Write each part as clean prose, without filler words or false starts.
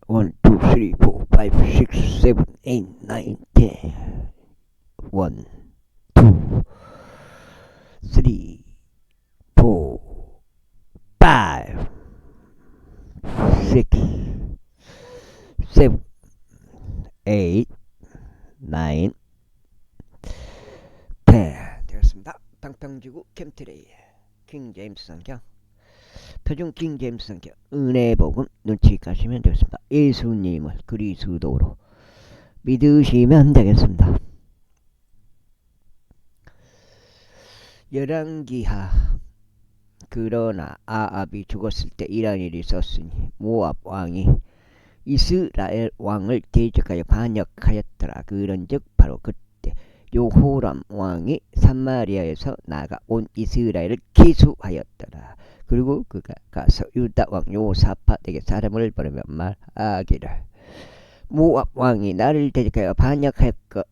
1, 2, 3, 4, 5, 6, 7, 8, 9, 10. 1, 2, 3, 4, 5, 6, 7, 8, 9, 10. 되었습니다. 방평지구 캠트레이 킹 제임스 성경 표준 킹 제임스 성경 은혜복음 눈치 가시면 되겠습니다. 예수님을 그리스도로 믿으시면 되겠습니다. 열왕기하 그러나 아합이 죽었을 때 이런 일이 있었으니 모압 왕이 이스라엘 왕을 대적하여 반역하였더라. 그런즉 바로 그때 요호람 왕이 사마리아에서 나가 온 이스라엘을 기수하였더라. 그리고 그가 가서 유다 왕 요사밧에게 사람을 보내며 말하기를 모압 왕이 나를 대적하여 반역하였나이다.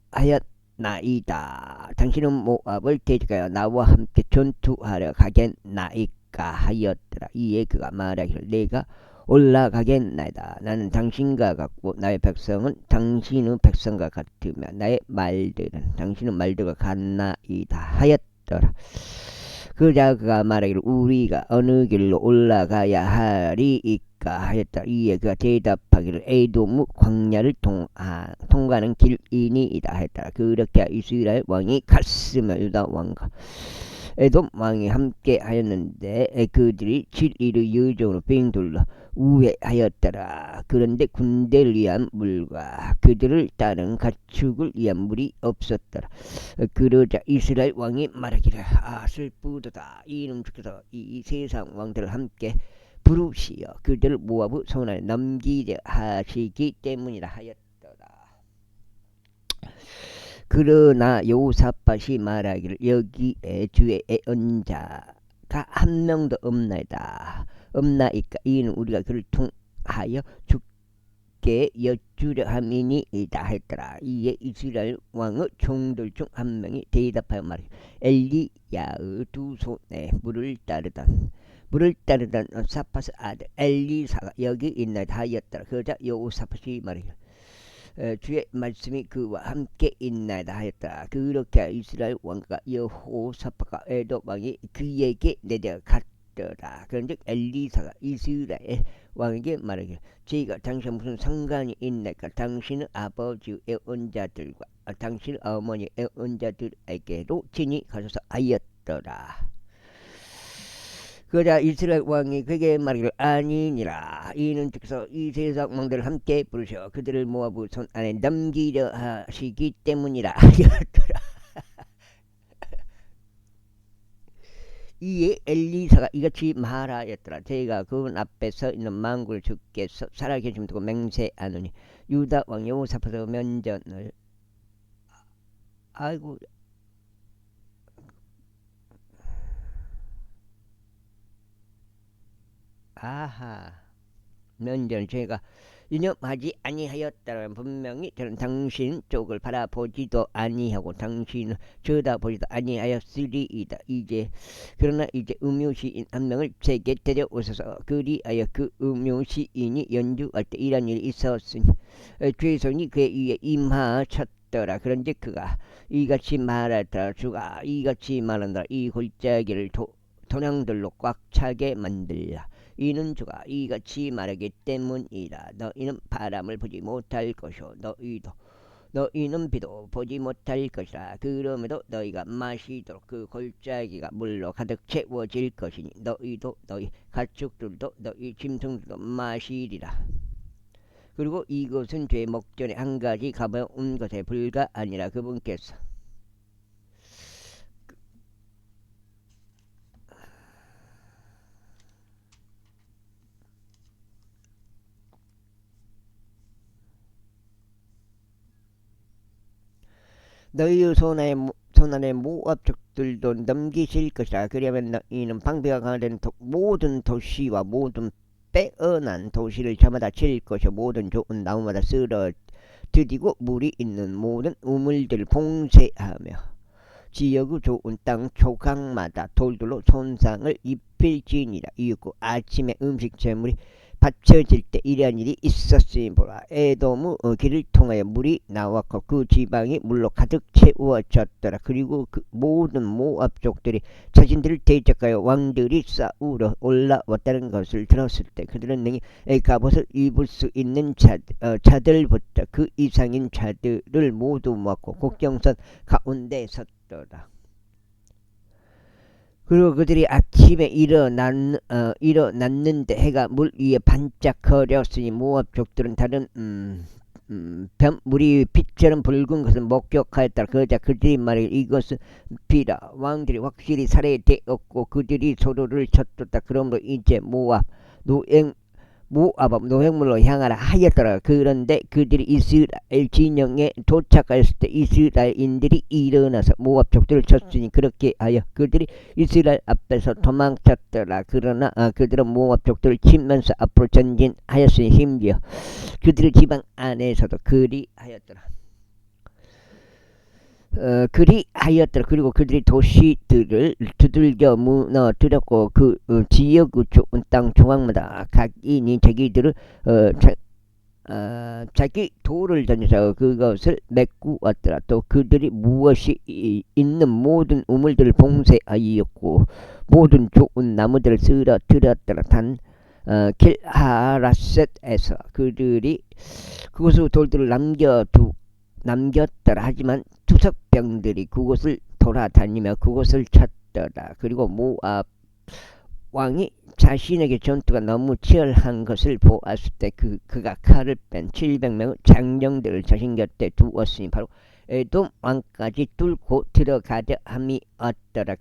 당신은 모압을 대적하여 나와 함께 전투하려 가겠나이까 하였더라. 이에 그가 말하기를 내가 올라가겠나이다. 나는 당신과 같고 나의 백성은 당신의 백성과 같으며 나의 말들은 당신의 말들과 같나이다 하였더라. 그러자 그가 말하기를 우리가 어느 길로 올라가야 하리이까 하였다. 이에 그가 대답하기를 에돔 광야를 통과하는 길이니이다 하였다. 그렇게 이스라엘 왕이 갔으며 유다 왕과 에돔 왕이 함께 하였는데 그들이 7일의 여정으로 빙돌러 우회하였더라. 그런데 군대를 위한 물과 그들을 따른 가축을 위한 물이 없었더라. 그러자 이스라엘 왕이 말하기를 슬프도다. 이는 주께서 이 세상 왕들을 함께 부르시어 그들을 모압의 손안에 넘기려 하시기 때문이라 하였더라. 그러나 여호사밧이 말하기를 여기에 주의 애언자가 한 명도 없나이까. 이는 우리가 그를 통하여 주께 여쭈려 함이니이다 했더라. 이에 이스라엘 왕의 종들 중 한 명이 대답하여 말하기를 엘리야의 두 손에 물을 따르던 사밧의 아들 엘리사가 여기 있나이다 하였더라. 그러자 여호사밧이 말하기를 주의 말씀이 그와 함께 있나이다 하였다. 그렇게 이스라엘 왕과 여호사밧과 에돔 왕이 그에게 내려갔더라. 그런즉 엘리사가 이스라엘 왕에게 말하기를 저희가 당신 무슨 상관이 있나이까. 당신의 아버지의 애언자들과 당신의 어머니의 애언자들에게로 친히 가셔서 하였더라. 그러자 이스라엘 왕이 그에게 말하기를 아니니라. 이는 주께서 이 세상 왕들을 함께 부르셔 그들을 모압의 손 안에 넘기려 하시기 때문이라 하였더라. 이에 엘리사가 이같이 말하였더라. 제가 그분 앞에 서 있는 만군을 주께서 살아계심 두고 맹세하노니 유다 왕 여호사밧의 면전을 면전 제가 유념하지 아니하였다면 분명히 저는 당신 쪽을 바라보지도 아니하고 당신을 쳐다보지도 아니하였으리이다. 그러나 이제 음유시인 한 명을 제게 데려오소서. 그리하여 그 음유시인이 연주할 때 이런 일이 있었으니 주의 손이 그의 위에 임하셨더라. 그런데 그가 이같이 말하더라. 주가 이같이 말한다. 이 골짜기를 도량들로 꽉 차게 만들라. 이는 주가 이같이 말하기 때문이라. 너희는 바람을 보지 못할 것이요 너희는 비도 보지 못할 것이라. 그럼에도 너희가 마시도록 그 골짜기가 물로 가득 채워질 것이니 너희도 너희 가축들도 너희 짐승들도 마시리라. 그리고 이것은 죄의 목전에 한 가지 가벼운 것에 불과하니라. 그분께서 너희의 손안에 모압 족들도 넘기실 것이라. 그러면 너희는 방비가 강화된 모든 도시와 모든 빼어난 도시를 저마다 칠 것이요 모든 좋은 나무마다 쓰러뜨리고 물이 있는 모든 우물들을 봉쇄하며 지역의 좋은 땅 조각마다 돌들로 손상을 입힐지니라. 이윽고 아침에 음식 재물이 받쳐질 때 이러한 일이 있었으니 보라. 에돔의 길을 통하여 물이 나왔고 그 지방이 물로 가득 채워졌더라. 그리고 그 모든 모압 족들이 자신들을 대적하여 왕들이 싸우러 올라왔다는 것을 들었을 때 그들은 능히 갑옷을 입을 수 있는 자들부터 그 이상인 자들을 모두 모았고 국경선 가운데 섰더라. 그리고 그들이 아침에 일어났는데 해가 물 위에 반짝거렸으니 모압 족들은 다른 물이 빛처럼 붉은 것을 목격하였다. 그러자 그들이 말하기를 이것은 비라. 왕들이 확실히 살해되었고 그들이 서로를 쳤었다. 그러므로 이제 모압 노획물로 향하라 하였더라. 그런데 그들이 이스라엘 진영에 도착하였을 때 이스라엘인들이 일어나서 모압 족들을 쳤으니 그렇게 하여 그들이 이스라엘 앞에서 도망쳤더라. 그러나 그들은 모압 족들을 치면서 앞으로 전진하였으니 심지어 그들의 지방 안에서도 그리하였더라. 그리고 그들이 도시들을 두들겨 무너뜨렸고 그 지역의 좋은 땅 조각마다 각인이 자기들을 자기 돌을 던져서 그것을 메꾸었더라. 또 그들이 무엇이 있는 모든 우물들을 봉쇄하였고 모든 좋은 나무들을 쓰러뜨렸더라. 단 길하라셋에서 그들이 그곳의 돌들을 남겼더라. 하지만 투석병들이 그곳을 돌아다니며 그곳을 찾더라. 그리고 모압 왕이 자신에게 전투가 너무 치열한 것을 보았을 때 그가 칼을 뺀 700명의 장정들을 자신 곁에 두었으니 바로 에돔 왕까지 뚫고 들어가려 함이었더라.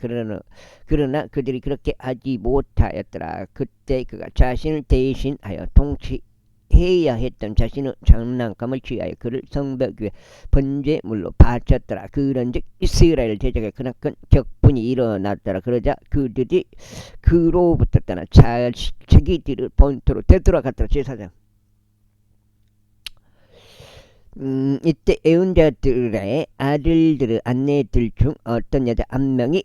그러나 그들이 그렇게 하지 못하였더라. 그때 그가 자신을 대신하여 해야 했던 자신의 장난감을 취하여 그를 성벽 위에 번제물로 바쳤더라. 그런즉 이스라엘 제자가 크나큰 격분이 일어났더라. 그러자 그들이 그로부터 떠나 자기들의 본토로 되돌아갔더라. 제사장 이때 애운자들의 아들들의 아내들 중 어떤 여자 한 명이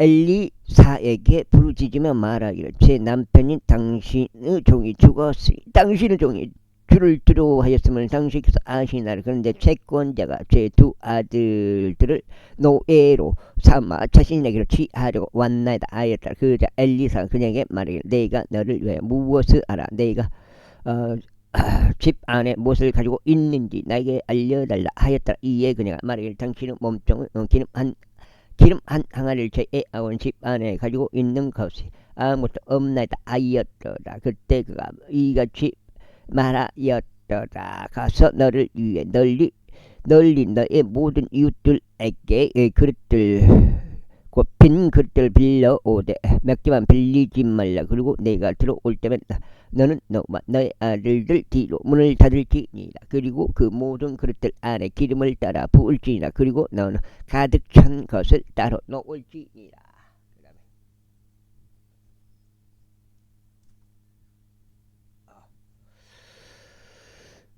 엘리사에게 부르짖으며 말하기를 제 남편인 당신의 종이 죽었으니 당신의 종이 주를 두려워하였음을 당신께서 아시나를. 그런데 채권자가 제 두 아들들을 노예로 삼아 자신에게로 취하려고 왔나이다 하였다. 그러자 엘리사가 그녀에게 말하기를 내가 너를 위하여 무엇을 알아? 내가 집 안에 무엇을 가지고 있는지 나에게 알려달라 하였다. 이에 그녀가 말하기를 당신의 몸종은 기름 한 항아리를 제외하고는 집 안에 가지고 있는 것이 아무것도 없나이다 하였더라. 그때 그가 이같이 말하였더라. 가서 너를 위해 널리 너의 모든 이웃들에게 빈 그릇들 빌려오되 몇 개만 빌리지 말라. 그리고 내가 들어올 때면 너는 너와 너의 아들들 뒤로 문을 닫을지니라. 그리고 그 모든 그릇들 안에 기름을 따라 부을지니라. 그리고 너는 가득 찬 것을 따로 놓을지니라.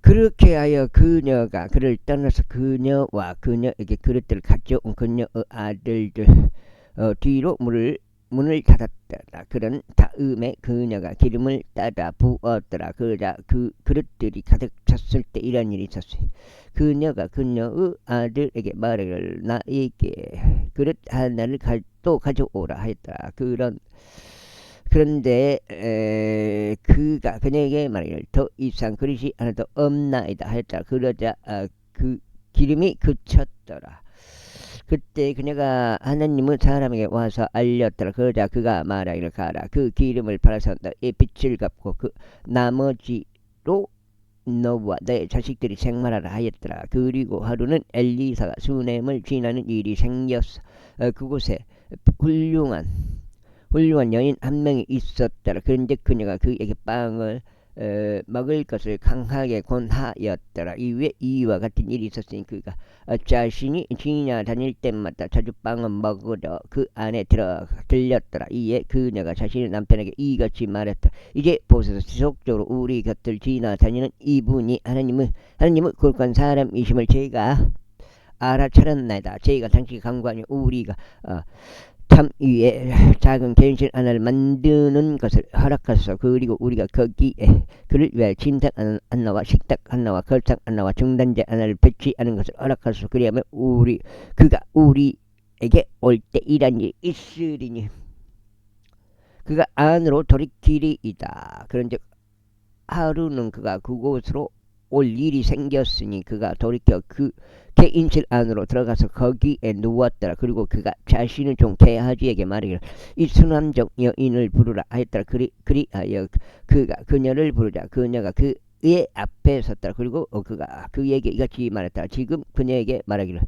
그렇게 하여 그녀가 그를 떠나서 그녀와 그녀에게 그릇들을 가져온 그녀의 아들들 뒤로 문을 닫았더라. 그런 다음에 그녀가 기름을 따라 부었더라. 그러자 그 그릇들이 가득 찼을 때 이런 일이 있었어요. 그녀가 그녀의 아들에게 말하기를 나에게 그릇 하나를 또 가져오라 하였더라. 그런데 그가 그녀에게 말하기를 더 이상 그릇이 하나도 없나이다 하였더라. 그러자 그 기름이 그쳤더라. 그때 그녀가 하나님의 사람에게 와서 알렸더라. 그러자 그가 말하기를 가라. 그 기름을 팔아서 너의 빚을 갚고 그 나머지로 너와 너의 자식들이 생활하라 하였더라. 그리고 하루는 엘리사가 수넴을 지나는 일이 생겼어. 그곳에 훌륭한 여인 한 명이 있었더라. 그런데 그녀가 그에게 빵을 먹을 것을 강하게 권하였더라. 이후에 이와 같은 일이 있었으니 그가 자신이 지나다닐 때마다 자주 빵을 먹으러 그 안에 들렸더라. 이에 그녀가 자신의 남편에게 이같이 말했다. 이제 보소서 지속적으로 우리 곁을 지나다니는 이분이 하나님의 거룩한 사람이심을 제가 알아차렸나이다. 저희가 당시 강구하니 우리가 담 위에 작은 갱신 하나를 만드는 것을 허락하소서. 그리고 우리가 거기에 그를 위하여 침상 하나와 식탁 하나와 걸상 하나와 중단제 하나를 배치하는 것을 허락하소서. 그리하면 그가 우리에게 올 때 이란 일이 있으리니 그가 안으로 돌이키리이다. 그런즉 하루는 그가 그곳으로 올 일이 생겼으니 그가 돌이켜 그 개인실 안으로 들어가서 거기에 누웠더라. 그리고 그가 자신을 종 게하지에게 말하기를 이 수남적 여인을 부르라 하였더라. 그리하여 그가 그녀를 부르자 그녀가 그의 앞에 섰더라. 그리고 그가 그에게 이같이 말했다. 지금 그녀에게 말하기를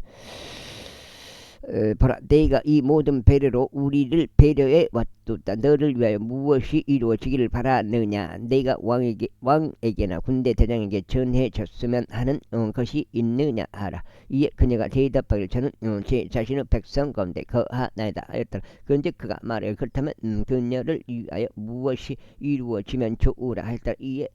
보라, 내가 이 모든 배려로 우리를 배려해 왔도다. 너를 위하여 무엇이 이루어지기를 바라느냐? 내가 왕에게나 군대 대장에게 전해졌으면 하는 것이 있느냐 하라. 이에 그녀가 대답하기를 저는 제 자신의 백성 가운데 거하나이다 하였더라. 그런데 그가 말하여 그렇다면 그녀를 위하여 무엇이 이루어지면 좋으라 하였더라. 이에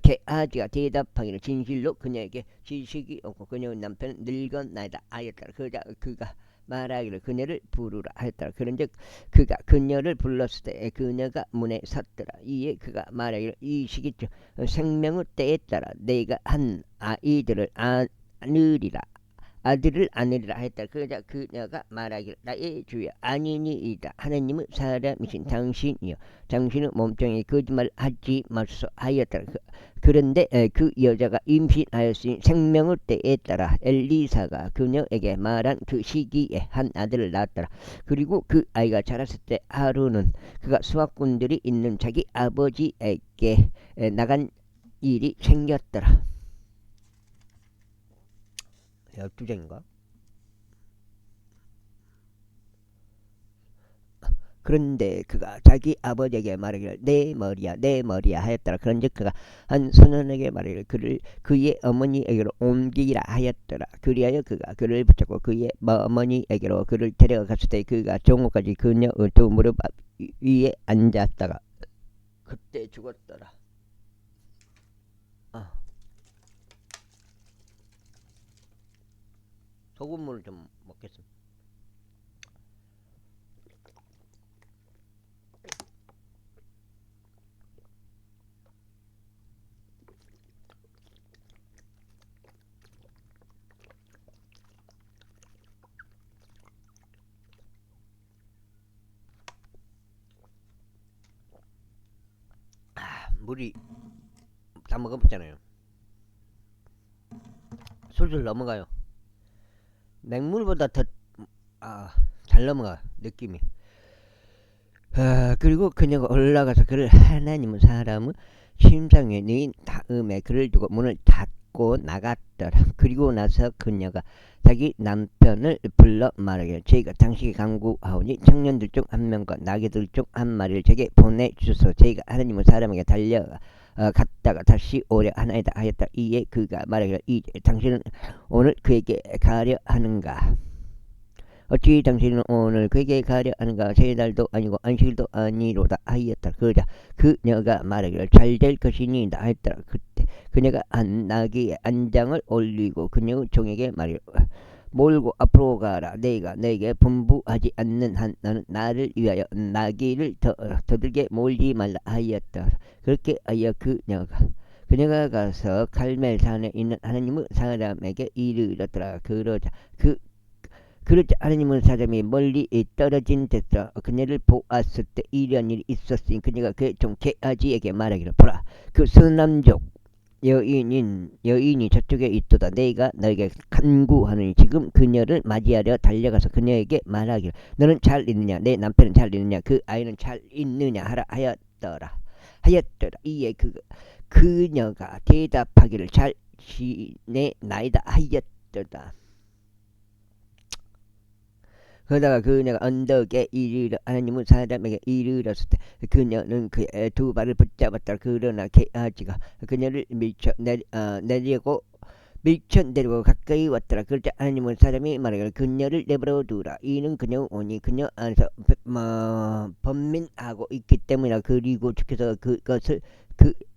게하지가 대답하기를 진실로 그녀에게 지식이 없고 그녀의 남편은 늙었나이다 하였더라. 그가 말하기를 그녀를 부르라 하였더라. 그런즉 그가 그녀를 불렀을 때 그녀가 문에 섰더라. 이에 그가 말하기를 이 시기쯤 생명의 때에 따라 내가 한 아들을 안으리라 하였다. 그녀가 말하기를 나의 주여 아니니이다. 하나님의 사람이신 당신이여 당신의 몸뚱이에 거짓말 하지 마소서 하였다. 그런데 그 여자가 임신하였으니 생명의 때에 따라 엘리사가 그녀에게 말한 그 시기에 한 아들을 낳았더라. 그리고 그 아이가 자랐을 때 하루는 그가 수학꾼들이 있는 자기 아버지에게 나간 일이 생겼더라. 12장인가? 그런데 그가 자기 아버지에게 말하기를 내 머리야 하였더라. 그런즉 그가 한 소년에게 말하기를 그의 어머니에게로 옮기라 하였더라. 그리하여 그가 그를 붙잡고 그의 어머니에게로 그를 데려갔을 때 그가 정오까지 그녀의 두 무릎 위에 앉았다가 그때 죽었더라. 소금물을 좀 먹겠습니다. 물이 다 먹어봤잖아요. 술술 넘어가요. 맹물보다 더 잘 넘어가 느낌이. 그리고 그녀가 올라가서 그를 하나님의 사람의 심상에 넣은 다음에 그를 두고 문을 닫고 나갔더라. 그리고 나서 그녀가 자기 남편을 불러 말하기를 저희가 당신에게 간구하오니 청년들 중 한 명과 나귀들 중 한 마리를 제게 보내주소서. 저희가 하나님의 사람에게 갔다가 다시 오려 하나이다 하였다. 이에 그가 말하기를 이제 당신은 오늘 그에게 가려 하는가? 어찌 당신은 오늘 그에게 가려 하는가? 세 달도 아니고 안식일도 아니로다 하였다. 그러자 그녀가 말하기를 잘 될 것이니이다 하였더라. 그때 그녀가 한 나귀의 안장을 올리고 그녀의 종에게 말하기를 몰고 앞으로 가라. 내가 너에게 분부하지 않는 한 너는 나를 위하여 나귀를 더들게 몰지 말라 하였다. 그렇게 하여 그녀가 가서 갈멜산에 있는 하나님의 사람에게 이르렀더라. 그러자 하나님의 사람이 멀리 떨어진 데서 그녀를 보았을 때 이런 일이 있었으니 그녀가 그 종 게하지에게 말하기를 보라 그 서남족 여인이 저쪽에 있도다. 내가 너에게 간구하느니 지금 그녀를 맞이하려 달려가서 그녀에게 말하기를 너는 잘 있느냐 내 남편은 잘 있느냐 그 아이는 잘 있느냐 하라 하였더라. 이에 그녀가 대답하기를 잘 지내나이다 하였더라. 그러다가 그녀가 언덕에 하나님의 사람에게 이르렀을 때 그녀는 그의 두 발을 붙잡았다. 그러나 게하지가 그녀를 내리고 가까이 왔더라. 그러자 하나님의 사람이 말하기를 그녀를 내버려 두라. 이는 그녀 오니 그녀 안에서 번민하고 있기 때문이라. 그리고 주께서 그것을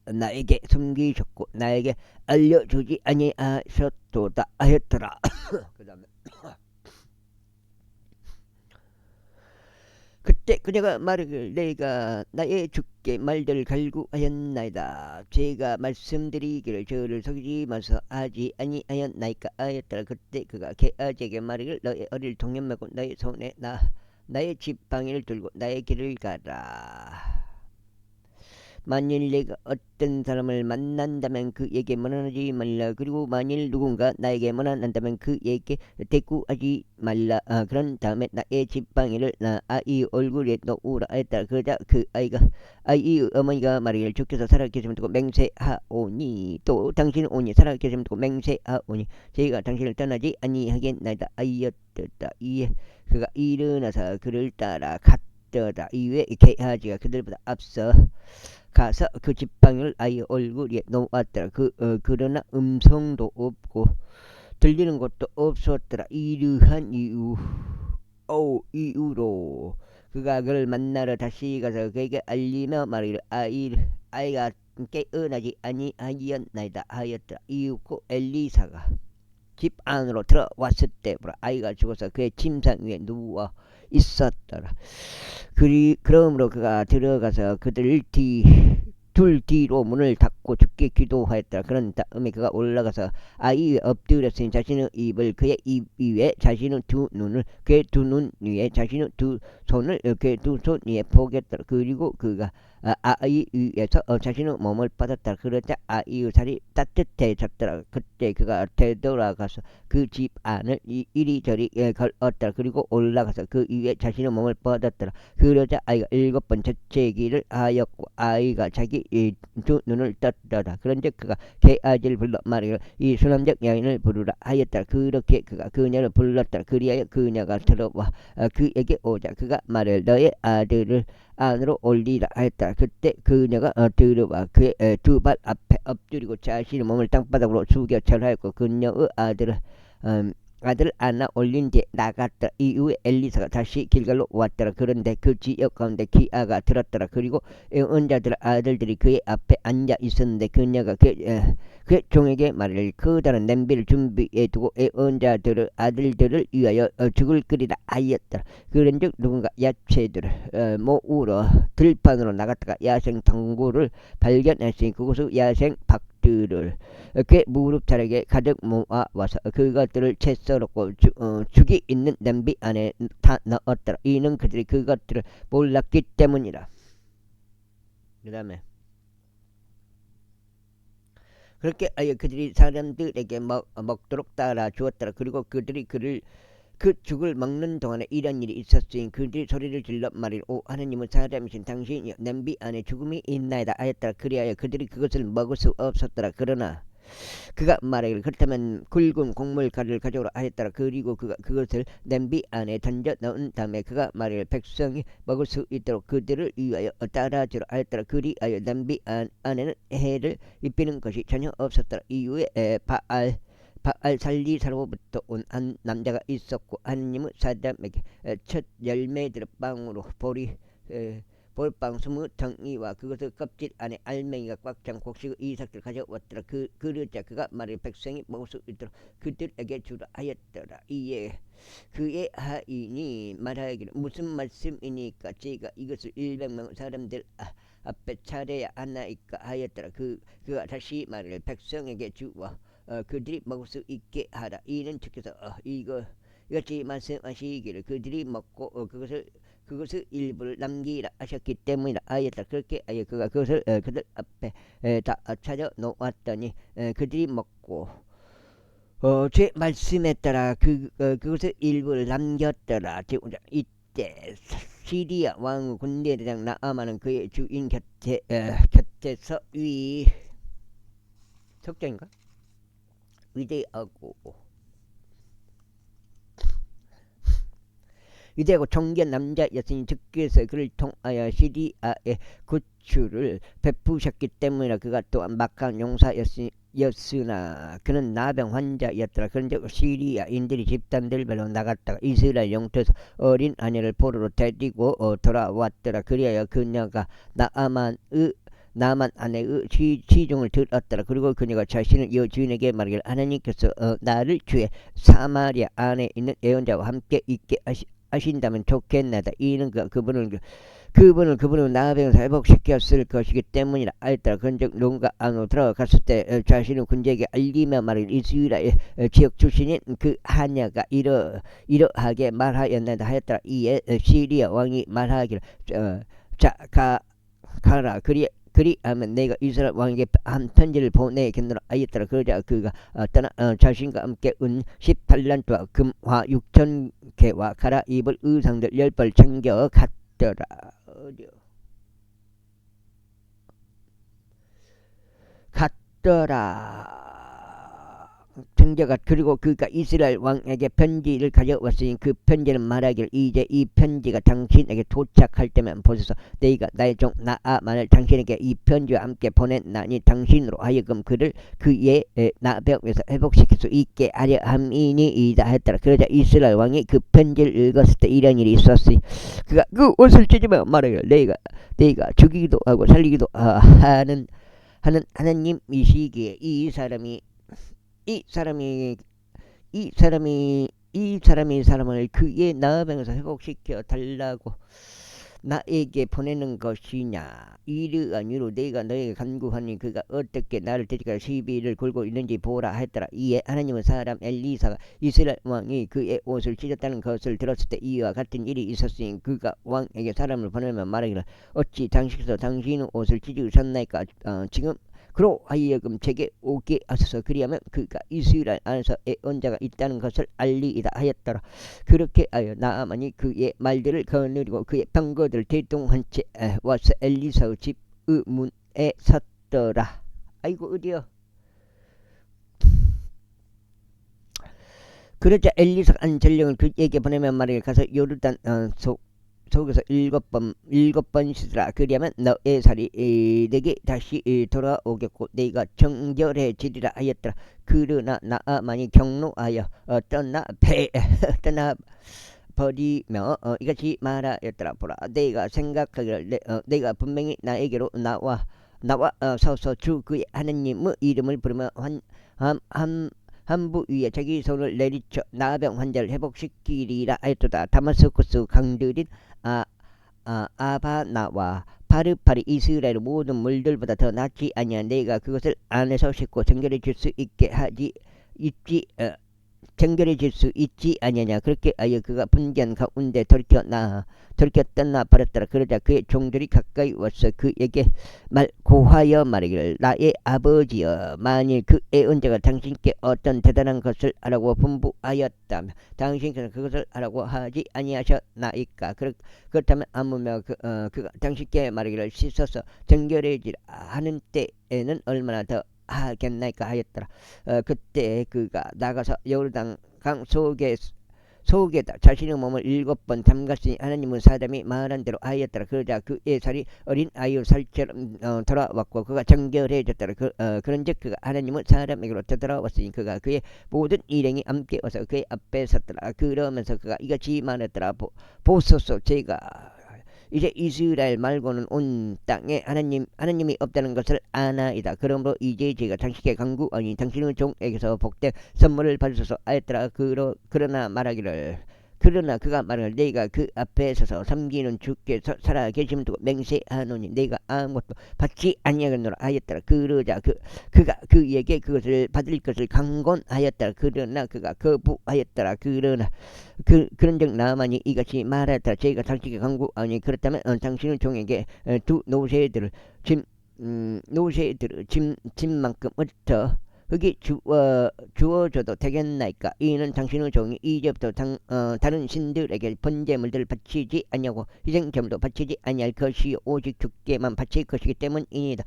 나에게 숨기셨고 나에게 알려주지 아니하셨도다 하였더라. 그 다음에 그때 그녀가 말하길 내가 나의 주께 말들을 갈구하였나이다. 제가 말씀드리기를 저를 속이지 마서 하지 아니하였나이까 하였더라. 그때 그가 게하지에게 말하길 너의 어릴 동년매고 나의 손에 나의 지팡이를 들고 나의 길을 가라. 만일 내가 어떤 사람을 만난다면 그에게 만난하지 말라. 그리고 만일 누군가 나에게 만난다면 그에게 대꾸하지 말라. 그런 다음에 나의 지팡이를 아이 얼굴에 놓으라 했다. 그러자 그 아이의 어머니가 말하기를 주께서 살아계심을 두고 맹세하오니 또 당신은 오니 살아계심을 두고 맹세하오니 저희가 당신을 떠나지 아니하겠나이다 하였다. 이에 그가 일어나서 그를 따라 갔더라. 이후에 게하지가 그들보다 앞서 가서 그 지팡이를 아이의 얼굴에 놓았더라. 그러나 음성도 없고 들리는 것도 없었더라. 이러한 이유로 그가 그를 만나러 다시 가서 그에게 알리며 말하기를 아이가 깨어나지 아니하였나이다 하였더라. 이윽고 엘리사가 집 안으로 들어왔을 때부터 아이가 죽어서 그의 침상 위에 누워 있었더라. 그러므로 그가 들어가서 둘 뒤로 문을 닫고 주께 기도하였더라. 그런 다음에 그가 올라가서 아이 위에 엎드렸으니 자신의 입을 그의 입 위에 자신의 두 눈을 그의 두 눈 위에 자신의 두 손을 그의 두 손 위에 포겼더라. 그리고 그가 아이 위에서 자신의 몸을 뻗었더라. 그러자 아이의 살이 따뜻해졌더라. 그때 그가 되돌아가서 그 집 안을 이리저리 걸었더라. 그리고 올라가서 그 위에 자신의 몸을 뻗었더라. 그러자 아이가 7번 재채기를 하였고 아이가 자기 두 눈을 떴더라. 그런즉 그가 게하지를 불러 말하기를 이 수남적 여인을 부르라 하였더라. 그렇게 그가 그녀를 불렀더라. 그리하여 그녀가 들어와 그에게 오자 그가 말을 너의 아들을 안으로 올리라 하였다. 그때 그녀가 들어와 그의 두 발 앞에 엎드리고 자신의 몸을 땅바닥으로 숙여 절하였고 그녀의 아들을 안아 올린 뒤에 나갔더라. 이후에 엘리사가 다시 길갈로 왔더라. 그런데 그 지역 가운데 기아가 들었더라. 그리고 언자들 아들들이 그의 앞에 앉아 있었는데 그녀가 그의 종에게 말하기를 커다란 냄비를 준비해 두고 언자들의 아들들을 위하여 죽을 끓이라 하였더라. 그런즉 누군가 야채들을 모으러 들판으로 나갔다가 야생 덩굴을 발견했으니 그곳의 야생 박들을 그의 무릎자락에 가득 모아와서 그것들을 채 썰었고 죽이 있는 냄비 안에 다 넣었더라. 이는 그들이 그것들을 몰랐기 때문이라. 그 다음에 그렇게 그들이 사람들에게 먹도록 따라 주었더라. 그리고 그들이 그 죽을 먹는 동안에 이런 일이 있었으니 그들이 소리를 질러 말이라 오 하나님은 사람이신 당신이 냄비 안에 죽음이 있나이다 하였더라. 그리하여 그들이 그것을 먹을 수 없었더라. 그러나 그가 말하기를 그렇다면 굵은 곡물가루를 가져오라 하였더라. 그리고 그가 그것을 냄비 안에 던져 넣은 다음에 그가 말하기를 백성이 먹을 수 있도록 그들을 위하여 따라주라 하였더라. 그리하여 냄비 안에는 해를 입히는 것이 전혀 없었더라. 이후에 바알 살리사로부터 온 한 남자가 있었고 하나님은 사람에게 첫 열매들의 빵으로 볼빵 20덩이와 그것의 껍질 안에 알맹이가 꽉 찬 곡식의 이삭들을 가져왔더라. 그러자 그가 말해 백성이 먹을 수 있도록 그들에게 주라 하였더라. 이에 그의 하인이 말하기를 무슨 말씀이니까 제가 이것을 100명 사람들 앞에 차려야 하나이까 하였더라. 그가 다시 말을 백성에게 주어 그들이 먹을 수 있게 하라. 이는 주께서 이것이 말씀하시기를 그들이 먹고 그것을 일부를 남기라 하셨기 때문이라 하였다. 그렇게 그가 그것을 그들 앞에 다 차려 놓았더니 그들이 먹고 제 말씀에 따라 그것을 일부를 남겼더라. 이때 시리아 왕 군대대장 나아만은 그의 주인 곁에서 석장인가? 위대하고 정견 남자였으니 주께서 그를 통하여 시리아의 구출을 베푸셨기 때문이라. 그가 또한 막강 용사였으나 그는 나병 환자였더라. 그런데 시리아인들이 집단들별로 나갔다가 이스라엘 영토에서 어린 아내를 포로로 데리고 돌아왔더라. 그리하여 그녀가 나만 아내의 시중을 들었더라. 그리고 그녀가 자신의 여주인에게 말하기를 하나님께서 나를 주의 사마리아 안에 있는 예언자와 함께 있게 하신다면 좋겠나이다. 이는 그분을 나병에서 회복시켰을 것이기 때문이라 하였더라. 그런즉 누군가 안으로 들어갔을 때 자신의 군대에게 알리며 말하길 이스라엘 지역 출신인 그 하냐가 이러하게 말하였나이다 하였더라. 이에 시리아 왕이 말하기를 자 가라 그리하면 내가 이스라엘 왕에게 한 편지를 보내겠노라 하였더라. 그러자 그가 떠나 자신과 함께 은 18란트와 금화 6,000개와 갈아입을 의상들 10벌 챙겨 갔더라. 챙겨가. 그리고 그가 이스라엘 왕에게 편지를 가져왔으니 그 편지는 말하기를 이제 이 편지가 당신에게 도착할 때면 보소서 내가 나의 종 나아만을 당신에게 이 편지와 함께 보냈나니 당신으로 하여금 그의 나병에서 회복시킬 수 있게 하려 함이니이다 했더라. 그러자 이스라엘 왕이 그 편지를 읽었을 때 이런 일이 있었으니 그가 그 옷을 찢으며 말하기를 내가 죽이기도 하고 살리기도 하는 하나님이시기에 이 사람을 그의 나병에서 회복시켜 달라고 나에게 보내는 것이냐. 이르한 이로 내가 너에게 간구하니 그가 어떻게 나를 대적할 시비를 걸고 있는지 보라 했더라. 이에 하나님의 사람 엘리사가 이스라엘 왕이 그의 옷을 찢었다는 것을 들었을 때 이와 같은 일이 있었으니 그가 왕에게 사람을 보내며 말하기를 어찌 당신께서 당신의 옷을 찢으셨나이까. 지금 그로 하여금 제게 오게 하소서. 그리하면 그가 이스라엘 안에서 애언자가 있다는 것을 알리이다 하였더라. 그렇게 하여 나아만이 그의 말들을 거느리고 그의 병거들을 대동한 채 와서 엘리사의 집의 문에 섰더라. 아이고 어디요. 그러자 엘리사가 한 전령을 그에게 보내면 말이길 가서 요르단 속에서 일곱 번 씻으라. 그리하면 너의 살이 내게 다시 돌아오겠고 내가 정결해지리라 하였더라. 그러나 나아만이 경노하여 떠나 버리며 이같이 말하였더라. 보라 내가 생각하기를 내가 분명히 나에게로 나와 서서 주 그의 하나님의 이름을 부르며 한부 위에 자기 손을 내리쳐 나병 환자를 회복시키리라 하였도다. 다마스쿠스 강들인 아바나와 파르파리 이스라엘 모든 물들보다 더 낫지 아니야. 내가 그것을 안에서 씻고 정결해질 수 있지 아니냐. 그렇게 하여 그가 분간 가운데 돌이켜 버렸더라. 그러자 그의 종들이 가까이 와서 그에게 고하여 말하기를 나의 아버지여 만일 그 애언자가 당신께 어떤 대단한 것을 하라고 분부하였다면 당신께서 그것을 하라고 하지 아니하셨나이까. 그렇다면 아무며 그가 당신께 말하기를 씻어서 정결해지라 하는 때에는 얼마나 더 하겠나이까 하였더라. 그때 그가 나가서 요르단 강 속에다 자신의 몸을 7번 담갔으니 하나님의 사람이 말한 대로 하였더라. 그러자 그의 살이 어린 아이의 살처럼 돌아왔고 그가 정결해졌더라. 그런즉 그가 하나님의 사람에게로 되돌아왔으니 그가 그의 모든 일행이 함께 와서 그의 앞에 섰더라. 그러면서 그가 이같이 말했더라. 보소서 제가 이제 이스라엘 말고는 온 땅에 하나님이 없다는 것을 아나이다. 그러므로 이제 제가 당신께 간구하니 당신의 종에게서 복된 선물을 받으소서 하였더라. 그러나 그가 말하기를 내가 그 앞에 서서 섬기는 주께서 살아 계심을 두고 맹세하노니 내가 아무것도 받지 아니하겠노라 하였더라. 그러자 그가 그에게 그것을 받을 것을 강권하였더라. 그러나 그가 거부하였더라. 그런즉 나아만이 이같이 말하였더라. 제가 당신께 간구하니 그렇다면 당신의 종에게 두 노새들을 짐만큼 얻어 흙이 주어져도 되겠나이까. 이는 당신의 종이 이제부터 다른 신들에게 번제물들을 바치지 아니하고 희생제물도 바치지 아니할 것이요 오직 주께만 바칠 것이기 때문이니다.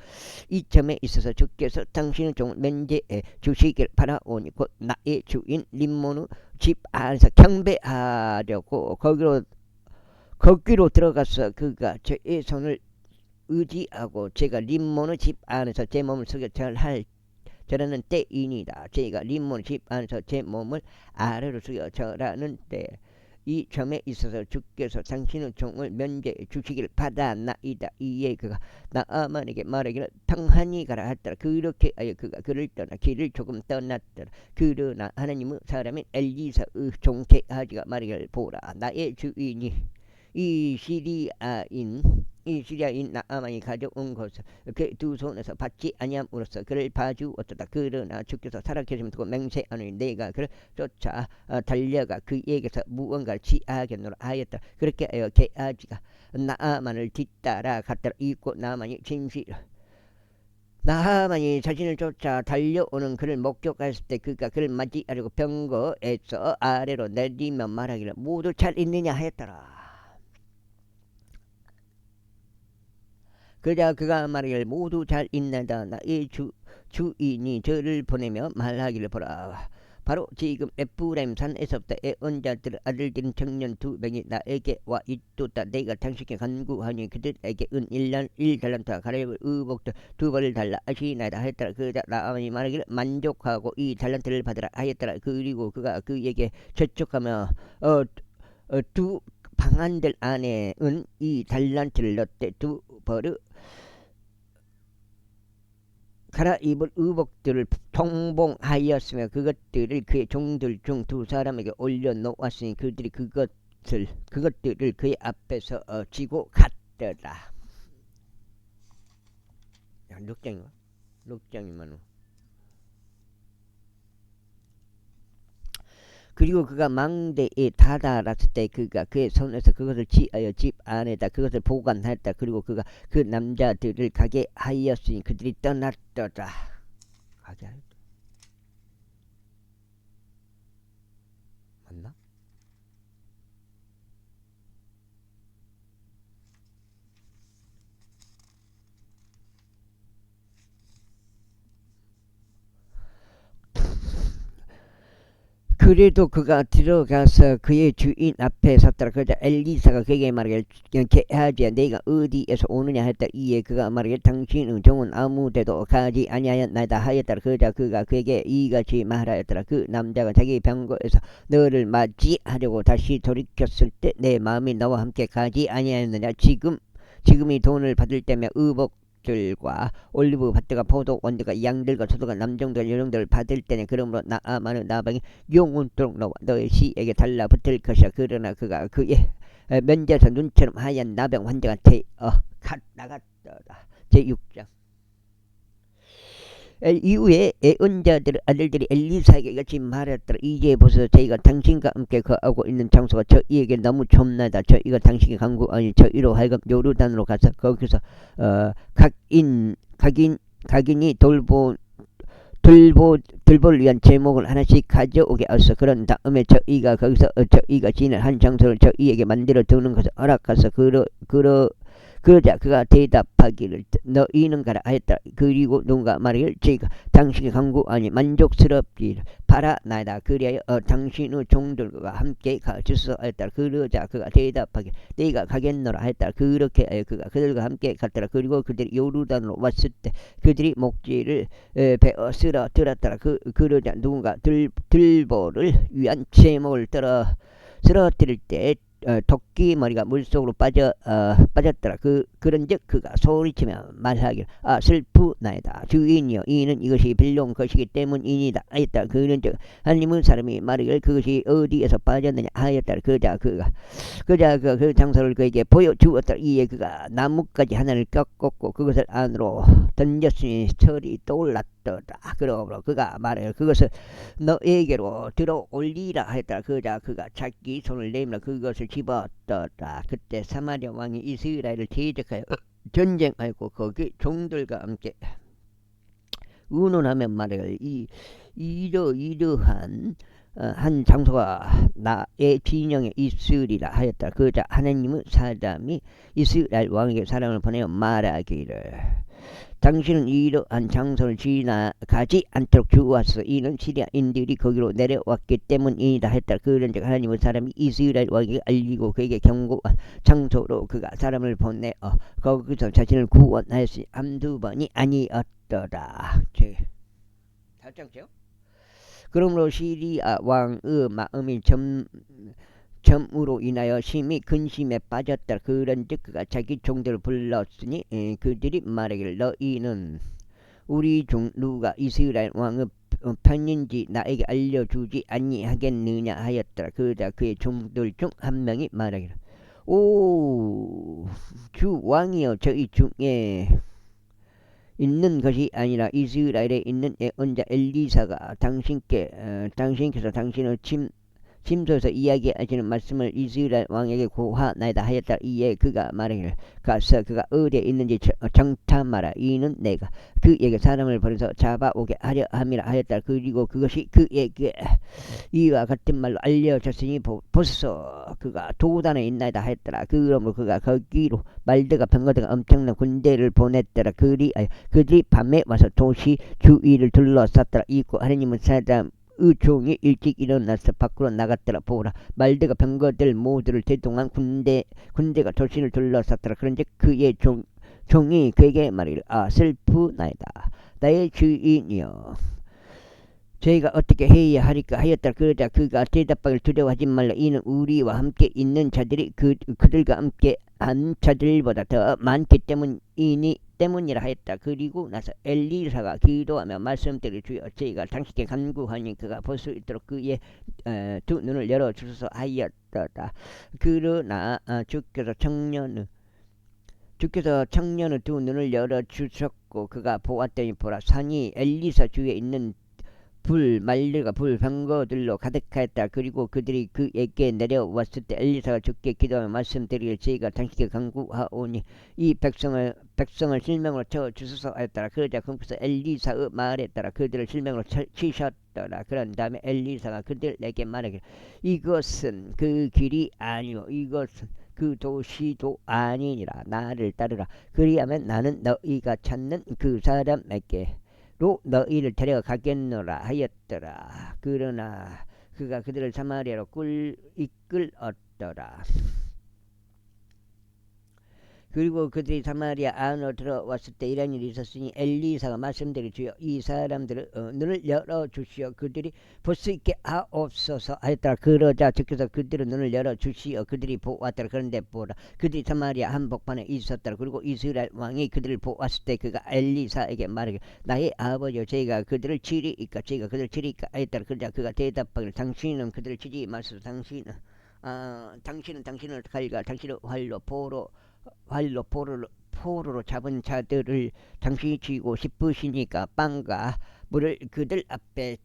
이 점에 있어서 주께서 당신의 종을 면제해 주시길 바라오니 곧 나의 주인 림몬의 집 안에서 경배하려고 거기로 들어가서 그가 저의 손을 의지하고 제가 림몬의 집 안에서 제 몸을 속여 절하는 때이니다. 제가 림몬 집 안에서 제 몸을 아래로 숙여 절하는 때 이 점에 있어서 주께서 당신의 종을 면제해 주시기를 바라나이다. 이에 그가 나아만에게 말하기를 평안히 가라 했더라. 그렇게 하여 그가 그를 떠나 길을 조금 떠났더라. 그러나 하나님의 사람인 엘리사의 종 게하지가 말하기를 보라, 나의 주인이 이 시리아인 나아만이 가져온 것을 그 두 손에서 받지 아니함으로써 그를 봐주었다. 그러나 주께서 살아계심을 두고 맹세하노니 내가 그를 쫓아 달려가 그에게서 무언가를 취하겠노라 하였다. 그렇게 하여 게하지가 나아만을 뒤따라 갔더라. 이곧 나아만이 자신을 쫓아 달려오는 그를 목격했을 때 그가 그를 맞이하려고 병거에서 아래로 내리며 말하기를 모두 잘 있느냐 하였더라. 그러자 그가 말하기를 모두 잘 있나이다. 나의 주인이 저를 보내며 말하기를 보라, 바로 지금 에프라임 산에서부터 애언자들 아들들인 청년 2명이 나에게 와 있도다. 내가 당신께 간구하니 그들에게 은 1달란트와 가래의 의복들 2벌을 달라 하시나이다 하였더라. 그러자 나아만이 말하기를 만족하고 이 달란트를 받으라 하였더라. 그리고 그가 그에게 재촉하며 두 방안들 안에 은 이 달란트를 넣되 2벌을 갈아입을 의복들을 통봉하였으며 그것들을 그의 종들 중 2사람에게 올려놓았으니 그들이 그것들을 그의 앞에서 지고 갔더라. 6장이만. 그리고 그가 망대에 다다랐을 때 그가 그의 손에서 그것을 취하여 집 안에다 그것을 보관하였다. 그리고 그가 그 남자들을 가게 하였으니 그들이 떠났더라. 가게 하였다. 맞나? 그래도 그가 들어가서 그의 주인 앞에 섰더라. 그러자 엘리사가 그에게 말하기를 게하지야 내가 어디에서 오느냐 했다. 이에 그가 말하기를 당신의 종은 아무데도 가지 아니하였나이다 하였더라. 그러자 그가 그에게 이같이 말하였더라. 그 남자가 자기 병거에서 너를 맞이하려고 다시 돌이켰을 때 내 마음이 너와 함께 가지 아니하였느냐. 지금이 돈을 받을 때며 의복들과 올리브 밭들과 포도 원들과 양들과 소도가 남종들과 여종들을 받을 때냐. 그러므로 나아만은 나방이 영원토록 너와 너의 시에게 달라붙을 것이야. 그러나 그가 그의 면제에서 눈처럼 하얀 나병 환자가 되어 나갔더라. 제6장. 이후에 애언자들 아들들이 엘리사에게 이같이 말했더라. 이제 보소서, 저희가 당신과 함께 거하고 있는 장소가 저희에게 너무 좁나이다. 저희가 당신께 간구하니 저희로 하여금 요르단으로 가서 거기서 각인이 돌볼 위한 제목을 하나씩 가져오게 하소서. 그런 다음에 저희가 거기서 저희가 지낼 한 장소를 저희에게 만들어 두는 것을 허락하소. 그러자 그가 대답하기를 너희는 가라 하였다. 그리고 누군가 말하기를 저희가 당신의 간구하니 만족스럽기를 바라나이다. 그리하여 당신의 종들과 함께 가주소서 하였다. 그러자 그가 대답하기를 내가 가겠노라 하였다. 그렇게 하여 그가 그들과 함께 갔더라. 그리고 그들이 요르단으로 왔을 때 그들이 목지를 베어 쓰러뜨렸더라. 그러자 누군가 들보를 위한 제목을 쓰러뜨릴 때 토끼 머리가 물속으로 빠졌더라. 그런즉 그가 소리치며 말하기를 슬프나이다. 주인이여, 이는 이것이 빌려온 것이기 때문이니다 하였다. 그런즉 하나님의 사람이 말하기를 그것이 어디에서 빠졌느냐 하였다. 그러자 그가 그 장소를 그에게 보여주었더라. 이에 그가 나뭇가지 하나를 꺾었고 그것을 안으로 던졌으니 철이 떠올랐더라. 그러므로 그가 말하기를 그것을 너에게로 들어올리라 하였다. 그러자 그가 자기 손을 내밀어 그것을 집었더라. 그때 사마리아 왕이 이스라엘을 대적하여 전쟁하였고 거기 종들과 함께 의논하며 말하기를 이러한 한 장소가 나의 진영에 있으리라 하였다. 그러자 하나님의 사람이 이스라엘 왕에게 사람을 보내어 말하기를 당신은 이러한 장소를 지나가지 않도록 주었어. 이는 시리아인들이 거기로 내려왔기 때문이다 했다. 그런즉 하나님의 사람이 이스라엘 왕에게 알리고 그에게 경고한 장소로 그가 사람을 보내어 거기서 자신을 구원하였으니 한두 번이 아니었더라. 4장째요. 그러므로 시리아 왕의 마음이 점으로 인하여 심히 근심에 빠졌다. 그런즉 그가 자기 종들을 불렀으니 그들이 말하기를 너희는 우리 종 누가 이스라엘 왕의 편인지 나에게 알려주지 아니하겠느냐 하였더라. 그러자 그의 종들 중 한 명이 말하기를 오 주 왕이여 저희 중에 있는 것이 아니라 이스라엘에 있는 예언자 엘리사가 당신께서 당신의 침소에서 이야기하시는 말씀을 이스라엘 왕에게 고하나이다 하였다. 이에 그가 말하기를 가서 그가 어디에 있는지 정탐하라. 이는 내가 그에게 사람을 보내서 잡아오게 하려 함이라 하였다. 그리고 그것이 그에게 이와 같은 말로 알려졌으니 보소서 그가 도단에 있나이다 하였더라. 그러므로 그가 거기로 말대가 병거대가 엄청난 군대를 보냈더라. 그들이 밤에 와서 도시 주위를 둘러쌌더라. 이고 하나님은 사람 의종이 일찍 일어나서 밖으로 나갔더라. 보라 말대가 병거들 모두를 대동한 군대가 도시를 둘러쌌더라. 그런즉 그의 종이 그에게 말하기를 슬프나이다 나의 주인이여 저희가 어떻게 해야 하리까 하였더라. 그러자 그가 대답하기를 두려워하지 말라. 이는 우리와 함께 있는 자들이 그들과 함께 한 자들보다 더 많기 때문이라 하였다. 그리고 나서 엘리사가 기도하며 말씀드리기를 주여 저희가 당신께 간구하니 그가 볼 수 있도록 그의 두 눈을 열어주소서 하였더라. 그러나 주께서 청년의 두 눈을 열어주셨고 그가 보았더니 보라 산이 엘리사 주위에 있는 말들과 병거들로 가득하였다. 그리고 그들이 그에게 내려왔을 때 엘리사가 주께 기도하며 말씀드리기를 저희가 당신께 간구하오니 이 백성을 실명으로 쳐 주소서 하였더라. 그러자 그분께서 엘리사의 말에 따라 그들을 실명으로 치셨더라. 그런 다음에 엘리사가 그들에게 말하기를 이것은 그 길이 아니요 이것은 그 도시도 아니니라. 나를 따르라. 그리하면 나는 너희가 찾는 그 사람에게 로 너희를 데려가겠노라 하였더라. 그러나 그가 그들을 사마리아로 이끌었더라. 그리고 그들이 사마리아 안으로 들어왔을 때 이런 일이 있었으니 엘리사가 말씀드리기를 주여 이 사람들을 눈을 열어주시어 그들이 볼 수 있게 하옵소서 하였더라. 그러자 주께서 그들의 눈을 열어주시어 그들이 보았더라. 그런데 보라 그들이 사마리아 한복판에 있었더라. 그리고 이스라엘 왕이 그들을 보았을 때 그가 엘리사에게 말하기를 나의 아버지여 저희가 그들을 치리이까 하였더라. 그러자 그가 대답하기를 당신은 그들을 치지 마소서. 당신은 당신을 칼과 당신의 포로로 잡은 자들을 당신이 치고 싶으시니까 빵과 물을 그들 앞에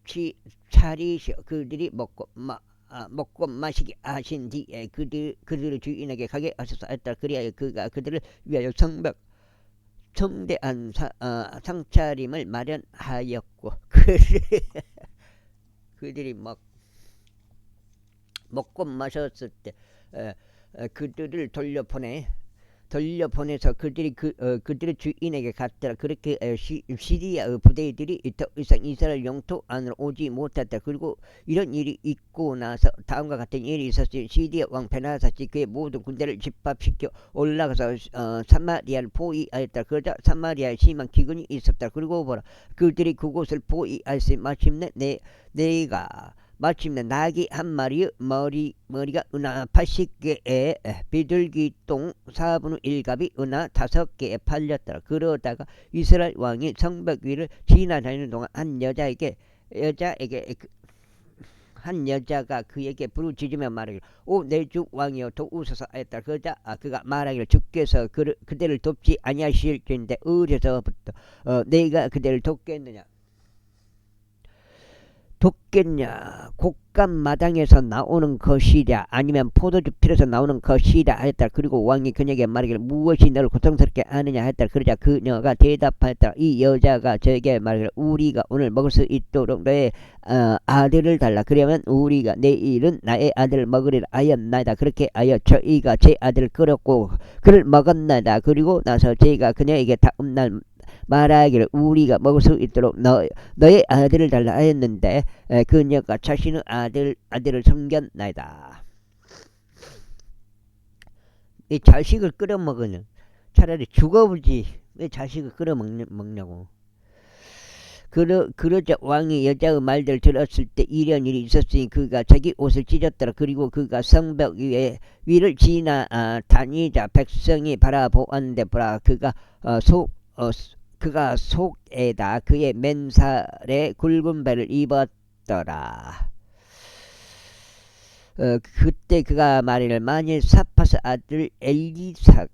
차리시어 그들이 먹고 마시게 하신 뒤에 그들의 주인에게 가게 하소서 했다. 그리하여 그가 그들을 위하여 성대한 상차림을 마련하였고 그들이 먹고 마셨을 때 그들을 돌려보내서 그들의 주인에게 갔더라. 그렇게 시리아의 부대들이 더 이상 이스라엘 영토 안으로 오지 못했다. 그리고 이런 일이 있고 나서 다음과 같은 일이 있었으니 시리아 왕 베나사시 그의 모든 군대를 집합시켜 올라가서 사마리아를 포위하였다. 그러자 사마리아에 심한 기근이 있었다. 그리고 보라 그들이 그곳을 포위하였으니 마침내 나귀 한 마리의 머리가 은하 80개에 비둘기똥 4분의 1갑이 은하 5개에 팔렸더라. 그러다가 이스라엘 왕이 성벽 위를 지나다니는 동안 한 여자가 그에게 부르짖으며 말하기를 오 내 주 왕이여 도우소서 하였다. 그러자 그가 말하기를 주께서 그대를 돕지 아니하실진데 어디서부터 내가 그대를 돕겠느냐 곡간 마당에서 나오는 것이랴 아니면 포도주 필에서 나오는 것이랴 하였다. 그리고 왕이 그녀에게 말하기를 무엇이 너를 고통스럽게 하느냐 하였다. 그러자 그녀가 대답하였다. 이 여자가 저에게 말하기를 우리가 오늘 먹을 수 있도록 너의 아들을 달라. 그러면 우리가 내일은 나의 아들을 먹으리라 하였나이다. 그렇게 하여 저희가 제 아들을 끌었고 그를 먹었나이다. 그리고 나서 저희가 그녀에게 다음날 말하기를 우리가 먹을 수 있도록 너의 아들을 달라 하였는데 그녀가 자신의 아들을 섬겼나이다. 이 자식을 끌어먹으면 차라리 죽어보지 왜 자식을 끌어먹냐고. 그러자 왕이 여자의 말들을 들었을 때 이런 일이 있었으니 그가 자기 옷을 찢었더라. 그리고 그가 성벽 위를 다니자 백성이 바라보았는데 보라 그가 속에다 그의 맨살에 굵은 배를 입었더라. 그때 그가 말하기를 만일 사파스 아들 엘리사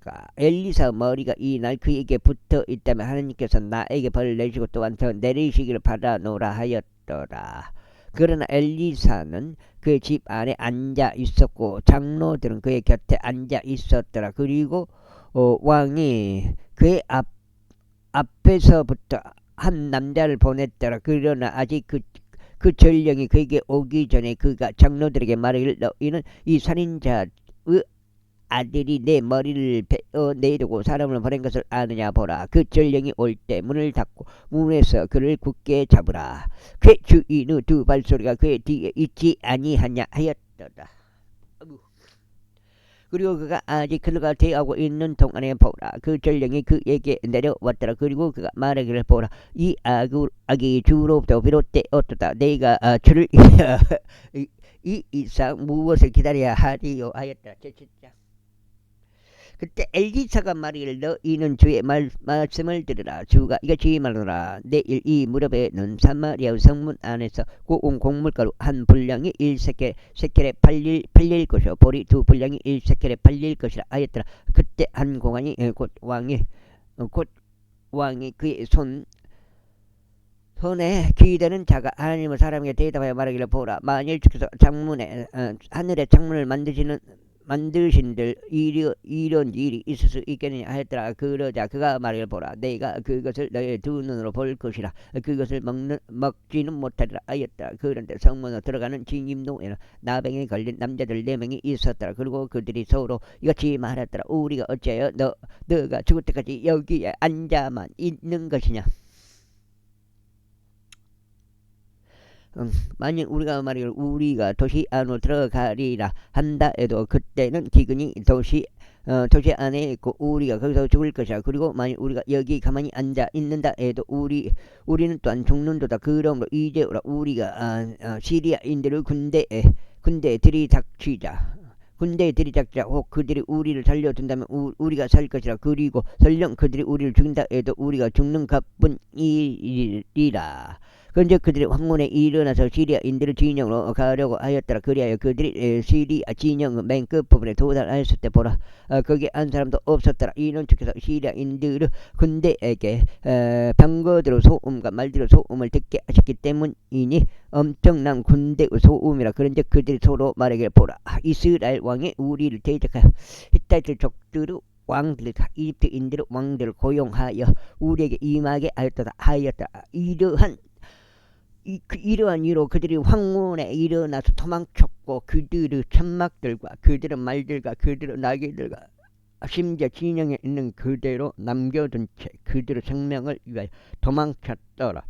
머리가 이 날 그에게 붙어 있다면 하나님께서 나에게 벌을 내시고 또한 더 내리시기를 바라노라 하였더라. 그러나 엘리사는 그 집 안에 앉아 있었고 장로들은 그의 곁에 앉아 있었더라. 그리고 왕이 그의 앞에서부터 한 남자를 보냈더라. 그러나 아직 그 전령이 그에게 오기 전에 그가 장로들에게 말하기를 너희는 이 살인자의 아들이 내 머리를 베어내리고 사람을 보낸 것을 아느냐 보라. 그 전령이 올 때 문을 닫고 문에서 그를 굳게 잡으라. 그의 주인의 두 발소리가 그의 뒤에 있지 아니하냐 하였더라. 그리고 그가 아직 그가 대하고 있는 동안에 보라 그 전령이 그에게 내려왔더라. 그리고 그가 말하기를 보라 이 악이 주로부터 비롯되었도다. 내가 주를 이 이상 무엇을 기다려야 하리요 하였더라. 제7장. 그때 엘리사가 말하기를 너희는 주의 말씀을 들으라. 주가 이같이 말하노라. 내일 이 무렵에는 사마리아 성문 안에서 고운 곡물가루 한 분량이 1세켈에 팔릴 것이요 보리 2분량이 1세켈에 팔릴 것이라 하였더라. 그때 한 공안이 곧 왕이 그의 손에 귀되는 자가 하나님의 사람에게 대답하여 말하기를 보라 만일 주께서 하늘의 창문을 만드신들 이런 일이 있을 수 있겠느냐 하였더라. 그러자 그가 말하기를 보라 내가 그것을 너의 두 눈으로 볼 것이라 그것을 먹지는 못하리라 하였더라. 그런데 성문으로 들어가는 진입로에는 나병에 걸린 남자들 4명이 있었더라. 그리고 그들이 서로 이같이 말하더라. 우리가 어찌하여 너가 죽을 때까지 여기에 앉아만 있는 것이냐. 만일 우리가 도시 안으로 들어가리라 한다 해도 그때는 기근이 도시 안에 있고 우리가 거기서 죽을 것이라. 그리고 만일 우리가 여기 가만히 앉아 있는다 해도 우리는 또한 죽는도다. 그러므로 이제 우리가 시리아인들의 군대에 들이닥치자. 혹 그들이 우리를 살려둔다면 우리가 살 것이라. 그리고 설령 그들이 우리를 죽인다 해도 우리가 죽는 것뿐이리라. 그런데 그들이 황혼에 일어나서 시리아인들의 진영으로 가려고 하였더라. 그리하여 그들이 시리아 진영의 맨 끝부분에 도달하였을 때 보라 거기에 한 사람도 없었더라. 이는 주께서 시리아인들의 군대에게 병거대로 소음과 말대로 소음을 듣게 하셨기 때문이니 엄청난 군대의 소음이라. 그런데 그들이 서로 말하기를 보라 이스라엘 왕이 우리를 대적하여 히타이트 족들의 왕들 이집트인들의 왕들을 고용하여 우리에게 임하게 하였다. 이러한 이유로 그들이 황혼에 일어나서 도망쳤고 그들의 천막들과 그들의 말들과 그들의 나귀들과 심지어 진영에 있는 그대로 남겨둔 채 그들의 생명을 위하여 도망쳤더라.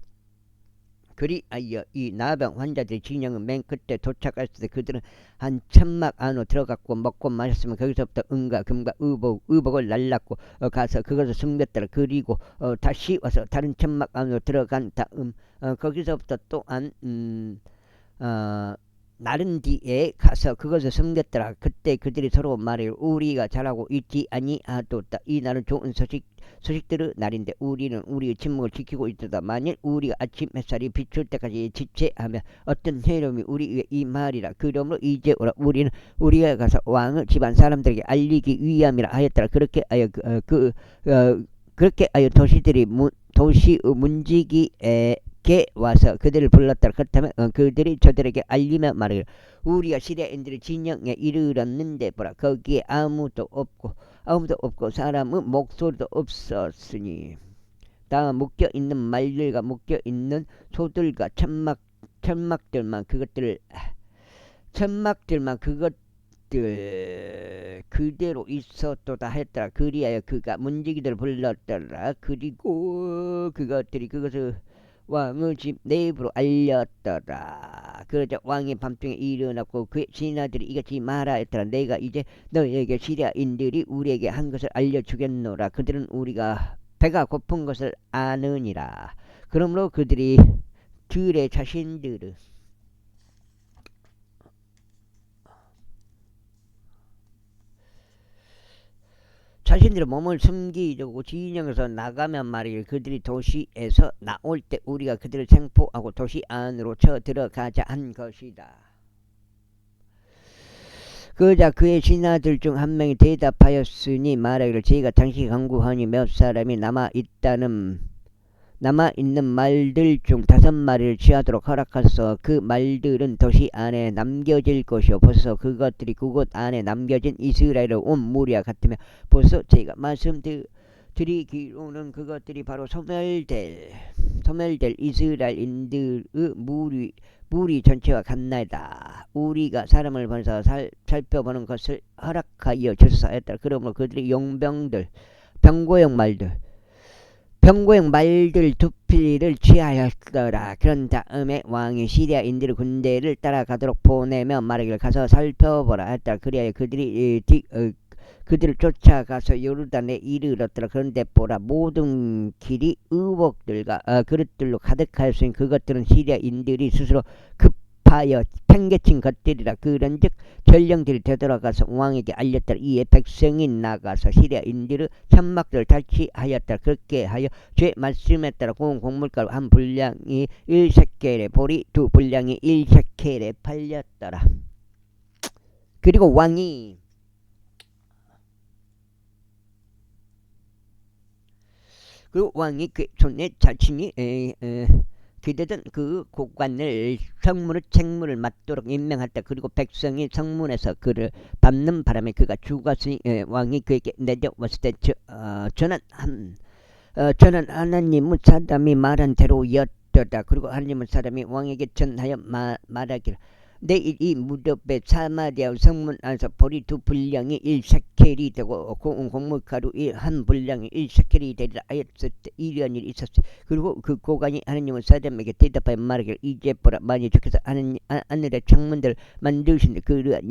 그리하여 이 나병 환자들이 진영의 맨 끝에 도착했을 때 그들은 한 천막 안으로 들어갔고 먹고 마셨으면 거기서부터 은과 금과 의복을 날랐고 가서 그것을 숨겼더라. 그리고 다시 와서 다른 천막 안으로 들어간 다음 거기서부터 또한 나른 뒤에 가서 그것을 숨겼더라. 그때 그들이 서로 말해 우리가 잘하고 있지 아니하도다. 이 날은 좋은 소식들의 날인데 우리는 우리의 침묵을 지키고 있도다. 만일 우리가 아침 햇살이 비출 때까지 지체하면 어떤 해로움이 우리 위에 임하리라. 그러므로 이제 우리가 가서 왕의 집안 사람들에게 알리기 위함이라 하였더라. 그렇게 하여 도시의 문지기에 와서 그들을 불렀더라. 그렇다면 그들이 저들에게 알리며 말하기를 우리가 시리아인들의 진영에 이르렀는데 보라 거기에 아무도 없고 사람의 목소리도 없었으니 다 묶여있는 말들과 묶여있는 소들과 천막들만 그대로 있었도다 했더라. 그리하여 그가 문지기들을 불렀더라. 그리고 그것들이 그것을 왕의 집 내부로 알렸더라. 그러자 왕이 밤중에 일어났고 그의 신하들이 이같이 말하였더라. 내가 이제 너희에게 시리아인들이 우리에게 한 것을 알려주겠노라. 그들은 우리가 배가 고픈 것을 아느니라. 그러므로 그들의 자신들의 몸을 숨기려고 진영에서 나가면 말이에요. 그들이 도시에서 나올 때 우리가 그들을 생포하고 도시 안으로 쳐들어가자 한 것이다. 그러자 그의 신하들 중 한 명이 대답하였으니 말하기를 저희가 당시 강구하니 몇 사람이 남아있는 말들 중 5마리를 취하도록 허락하소. 그 말들은 도시 안에 남겨질 것이요 보소 그것들이 그곳 안에 남겨진 이스라엘의 온 무리와 같으며 보소 저희가 말씀드리기로는 그것들이 바로 소멸될 이스라엘인들의 무리 전체와 같나이다. 우리가 사람을 보내서 살펴보는 것을 허락하여 주소서 했다. 그러므로 그들이 용병들 병고용 말들 2필을 취하였더라. 그런 다음에 왕이 시리아인들의 군대를 따라가도록 보내며 말하기를 가서 살펴보라 했다. 그리하여 그들을 쫓아가서 요르단에 이르렀더라. 그런데 보라 모든 길이 의복들과 그릇들로 가득하였으니 그것들은 시리아인들이 스스로 급하여 팽개친 것들이라. 그런즉 전령들이 되돌아가서 왕에게 알렸더라. 이에 백성이 나가서 시리아인들의 천막들을 탈취하였더라. 그렇게 하여 제 말씀에 따라 고운 곡물가루 한 분량이 1셰켈에 보리 2분량이 1셰켈에 팔렸더라. 그리고 왕이 그 손에 자신이 기대던 그 고관을 책무를 맡도록 임명했다. 그리고 백성이 성문에서 그를 밟는 바람에 그가 죽었으니 왕이 그에게 내려왔을 때 저는 하나님의 사람이 말한 대로였다. 그리고 하나님의 사람이 왕에게 전하여 말하기를 내일 이 무렵에 사마리아 성문 안에서 보리 2분량이 1셰켈이 되고 곡물가루 한 분량이 1셰켈이 되리라 하였을 때 이러한 일이 있었어요. 그리고 그 고관이 하나님의 사람에게 대답하여 말하기를 이제 보라 만일 주께서 하늘의 창문들을 만드신데 그러한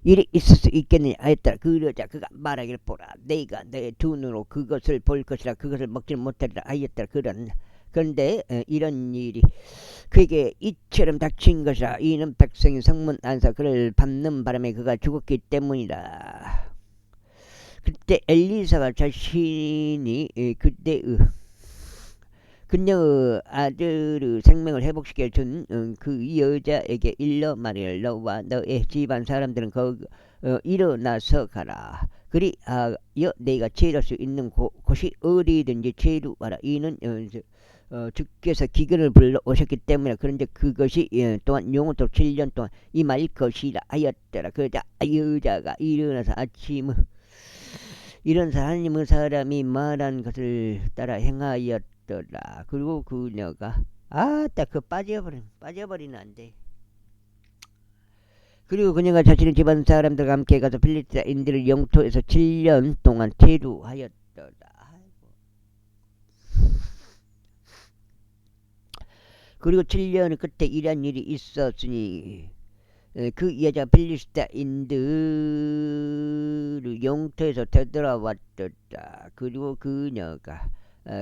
일이 있을 수 있겠느냐 하였더라. 그러자 그가 말하기를 보라 내가 내 두 눈으로 그것을 볼 것이라 그것을 먹지는 못하리라 하였더라. 그런데 이런 일이 그에게 이처럼 닥친 것이라. 이는 백성이 성문 안에서 그를 밟는 바람에 그가 죽었기 때문이다. 그때 엘리사가 자신이 그녀의 아들의 생명을 회복시켜 준 그 여자에게 일러 말하기를 너와 너의 집안 사람들은 일어나서 가라. 그리하여 내가 체류할 수 있는 곳이 어디든지 체류하라. 이는 주께서 기근을 불러 오셨기 때문에. 그런데 그것이 또한 영원토록 7년 동안 임할 것이라 하였더라. 그러자 여자가 일어나서 아침에 하나님의 사람이 말한 것을 따라 행하였더라. 그리고 그녀가 빠져버리는 안 돼. 그리고 그녀가 자신의 집안 사람들과 함께 가서 필리스타인들을 영토에서 7년 동안 체류하였더라. 그리고 7년 끝에 이런 일이 있었으니 그 여자 필리스타인들의 영토에서 되돌아왔더라. 그리고 그녀가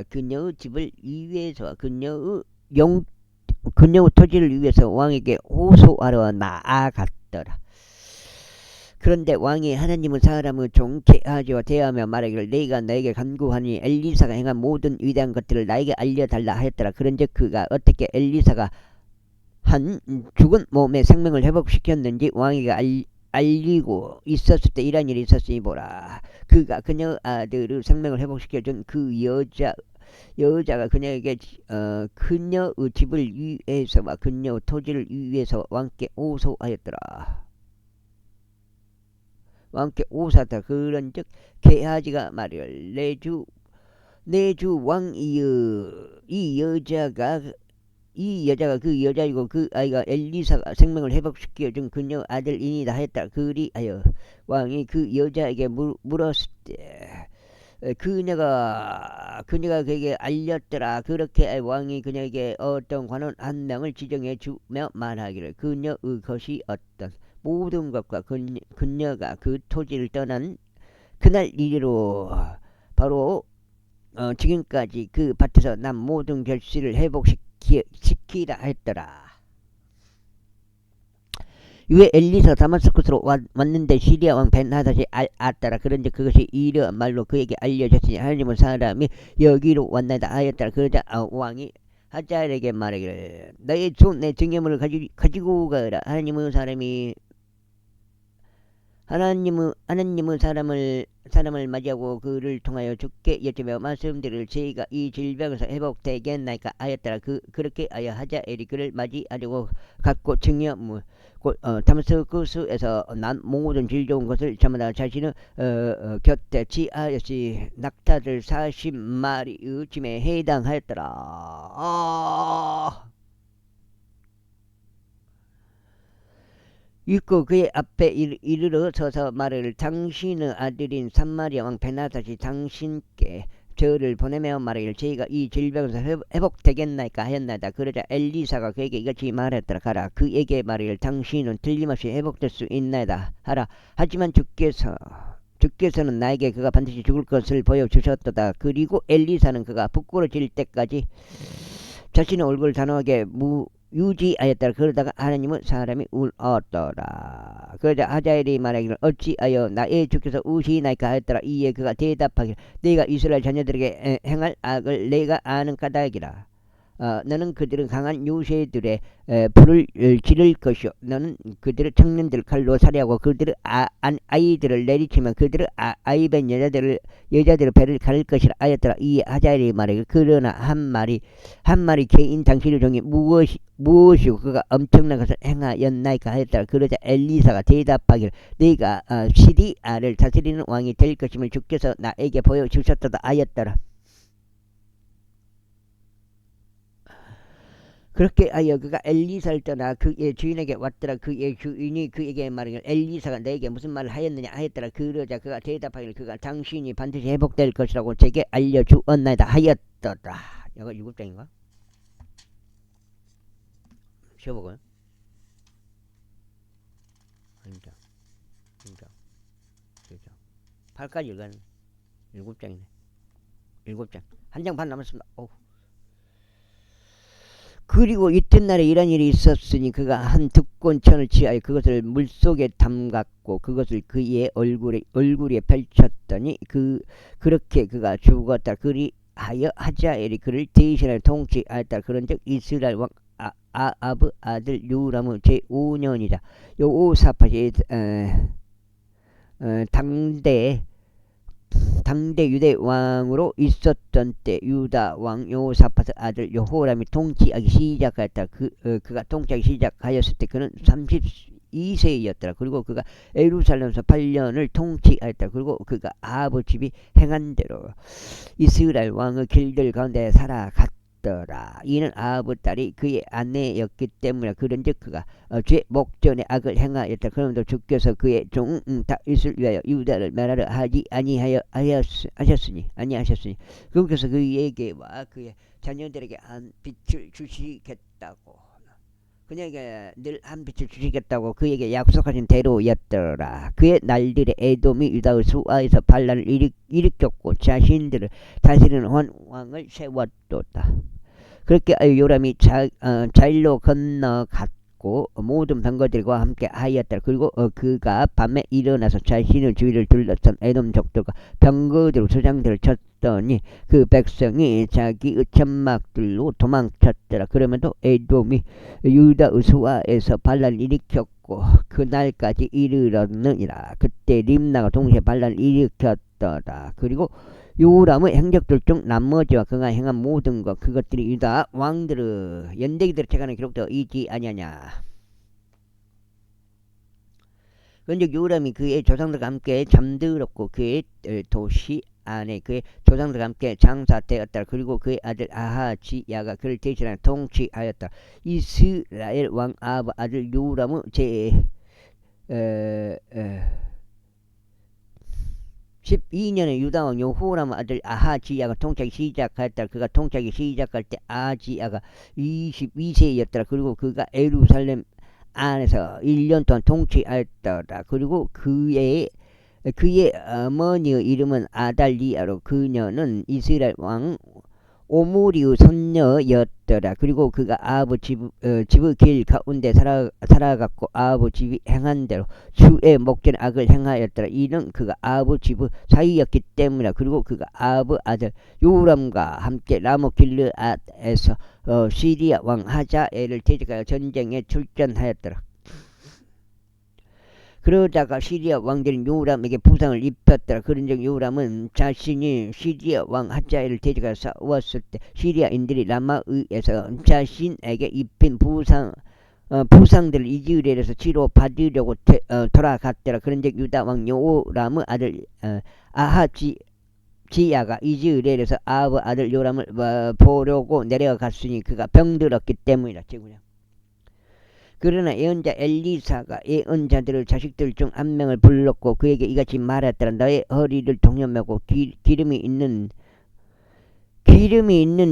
그녀의 집을 위해서 그녀의 토지를 위해서 왕에게 호소하러 나아갔더라. 그런데 왕이 하나님의 사람의 종 게하지와 대하며 말하기를 내가 너에게 간구하니 엘리사가 행한 모든 위대한 것들을 나에게 알려달라 하였더라. 그런즉 그가 어떻게 엘리사가 한 죽은 몸의 생명을 회복시켰는지 왕에게 알리고 있었을 때 이런 일이 있었으니 보라. 그가 그녀 아들의 생명을 회복시켜준 그 여자가 그녀에게 그녀의 집을 위해서와 그녀의 토지를 위해서 왕께 호소하였더라. 왕께 호소하다. 그런즉 게하지가 말이를 내 주 왕이여 이 여자가 그 여자이고 그 아이가 엘리사가 생명을 회복시켜준 그녀 아들이니다 하였다. 그리하여 왕이 그 여자에게 물었을 때 그녀가 그에게 알렸더라. 그렇게 왕이 그녀에게 어떤 관원 한 명을 지정해 주며 말하기를 그녀의 것이 어떤 모든 것과 그녀가 그 토지를 떠난 그날 이래로 바로 지금까지 그 밭에서 난 모든 결실을 회복시키라 했더라. 이에 엘리사 다마스쿠스로 왔는데 시리아 왕 벤하닷이 알았더라. 그런데 그것이 이러한 말로 그에게 알려졌으니 하나님은 사람이 여기로 왔나이다 하였더라. 그러자 왕이 하자엘에게 말하기를 너의 손 내 증여물을 가지고 가라. 하나님은 사람을 맞이하고 그를 통하여 죽게 여쭈며 말씀들을 저희가 이 질병에서 회복되겠나이까 하였더라. 그렇게 하여 하자엘이 그를 맞이하려고 갖고 증여물 곧 다마스쿠스에서 난 모든 질 좋은 것을 저마다 자신의 곁에 취하였으니 낙타들 40마리의 짐에 해당하였더라. 읽고 그의 앞에 이르러 서서 말을 당신의 아들인 삼마리아 왕 벤하닷이 당신께 저를 보내며 말하기를 저희가 이 질병에서 회복되겠나이까 하였나이다. 그러자 엘리사가 그에게 이같이 말했더라. 가라 그에게 말하기를 당신은 틀림없이 회복될 수 있나이다 하라. 하지만 주께서는 나에게 그가 반드시 죽을 것을 보여주셨도다. 그리고 엘리사는 그가 부끄러질 때까지 자신의 얼굴을 단호하게 유지하였더라. 그러다가 하나님은 사람이 울었더라. 그러자 하자엘이 말하기를 어찌하여 나의 주께서 우시나이까 하였더라. 이에 그가 대답하기를 내가 이스라엘 자녀들에게 행할 악을 내가 아는 까닭이라. 너는 그들은 강한 요새들의 불을 지를 것이요 너는 그들의 청년들 칼로 살해하고 그들의 아이들을 내리치면 그들의 아이벤 여자들의 배를 가릴 것이라 하였더라. 이 하자엘이 말하기를 그러나 한 마리 개인 당신의 종이 무엇이고 그가 엄청난 것을 행하였나이까 하였더라. 그러자 엘리사가 대답하기를 내가 시리아를 다스리는 왕이 될 것임을 주께서 나에게 보여주셨도다 하였더라. 그렇게 하여 그가 엘리사를 떠나 그의 주인에게 왔더라. 그의 주인이 그에게 말하기를 엘리사가 너에게 무슨 말을 하였느냐 하였더라. 그러자 그가 대답하기를 그가 당신이 반드시 회복될 것이라고 제게 알려주었나이다 하였더라. 이거 7장인가? 쉬어보고요. 1장 8까지 읽어는 7장이네. 7장 한 장 반 남았습니다. 그리고 이튿날에 이런 일이 있었으니 그가 한 득곤천을 취하여 그것을 물속에 담갔고 그것을 그의 얼굴에 펼쳤더니 그렇게 그가 죽었다. 그리하여 하자엘이 그를 대신하여 통치하였다. 그런즉 이스라엘 왕 아합의 아들 요람의 제5년이다. 요사팟이 당대 유대 왕으로 있었던 때 유다 왕 요사팟의 아들 여호람이 통치하기 시작하였다. 그가 통치하기 시작하였을 때 그는 32세였더라. 그리고 그가 예루살렘에서 8년을 통치하였다. 그리고 그가 아합의 집이 행한 대로 이스라엘 왕의 길들 가운데 살아갔더라. 이는 아합의 딸이 그의 아내였기 때문에 그런즉 그가 죄 목전에 악을 행하였다. 그러므로 주께서 그의 종 다윗을 위하여 유다를 멸하려 하지 아니하셨으니 그분께서 그에게와 그의 자녀들에게 한 빛을 주시겠다고 그녀에게 늘 한 빛을 주시겠다고 그에게 약속하신 대로였더라. 그의 날들에 에돔이 유다의 수아에서 반란을 일으켰고 자신들을 다스리는 왕을 세웠도다. 그렇게 요람이 자일로 건너갔고 모든 병거들과 함께 하였다. 그리고 그가 밤에 일어나서 자신의 주위를 둘러싼 에돔 족들과 병거들 수장들을 쳤더니 그 백성이 자기의 천막들로 도망쳤더라. 그러면도 에돔이 유다의 수아에서 반란을 일으켰고 그날까지 이르렀느니라. 그때 림나가 동시에 반란을 일으켰더라. 그리고 요람의 행적들 중 나머지와 그가 행한 모든 것 그것들이 유다 왕들의 연대기들의 책안에 기록되어 있지 아니하냐. 그런즉 요람이 그의 조상들과 함께 잠들었고 그의 도시 안에 그의 조상들과 함께 장사되었다. 그리고 그의 아들 아하지야가 그를 대신하여 통치하였다. 이스라엘 왕 아합의 아들 요람의 12년에 유다왕 여호람 아들 아하지야가 통치하기 시작하였다. 그가 통치하기 시작할 때 아하지야가 22세였더라. 그리고 그가 예루살렘 안에서 1년 동안 통치하였더라. 그리고 그의 그의 어머니의 이름은 아달리아로 그녀는 이스라엘 왕 오므리의 손녀였더라. 그리고 그가 집의 길 가운데 살아갔고 아합의 집이 행한 대로 주의 목전 악을 행하였더라. 이는 그가 아합의 집의 사이였기 때문이라. 그리고 그가 아합의 아들 요람과 함께 라모 길르앗에서 시리아 왕 하자엘을 대적하여 전쟁에 출전하였더라. 그러다가 시리아 왕들은 요람에게 부상을 입혔더라. 그런즉 요람은 자신이 시리아 왕 하자엘을 대적하여 싸웠을 때 시리아인들이 라마의에서 자신에게 입힌 부상들을 이스라엘에서 치료받으려고 돌아갔더라. 그런즉 유다 왕 요람의 아들 아하지야가 이스라엘에서 아합의 아들 요람을 보려고 내려갔으니 그가 병들었기 때문이라. 그러나 예언자 엘리사가 예언자들의 자식들 중 한 명을 불렀고 그에게 이같이 말했더라. 너의 허리를 동여매고 기름이 있는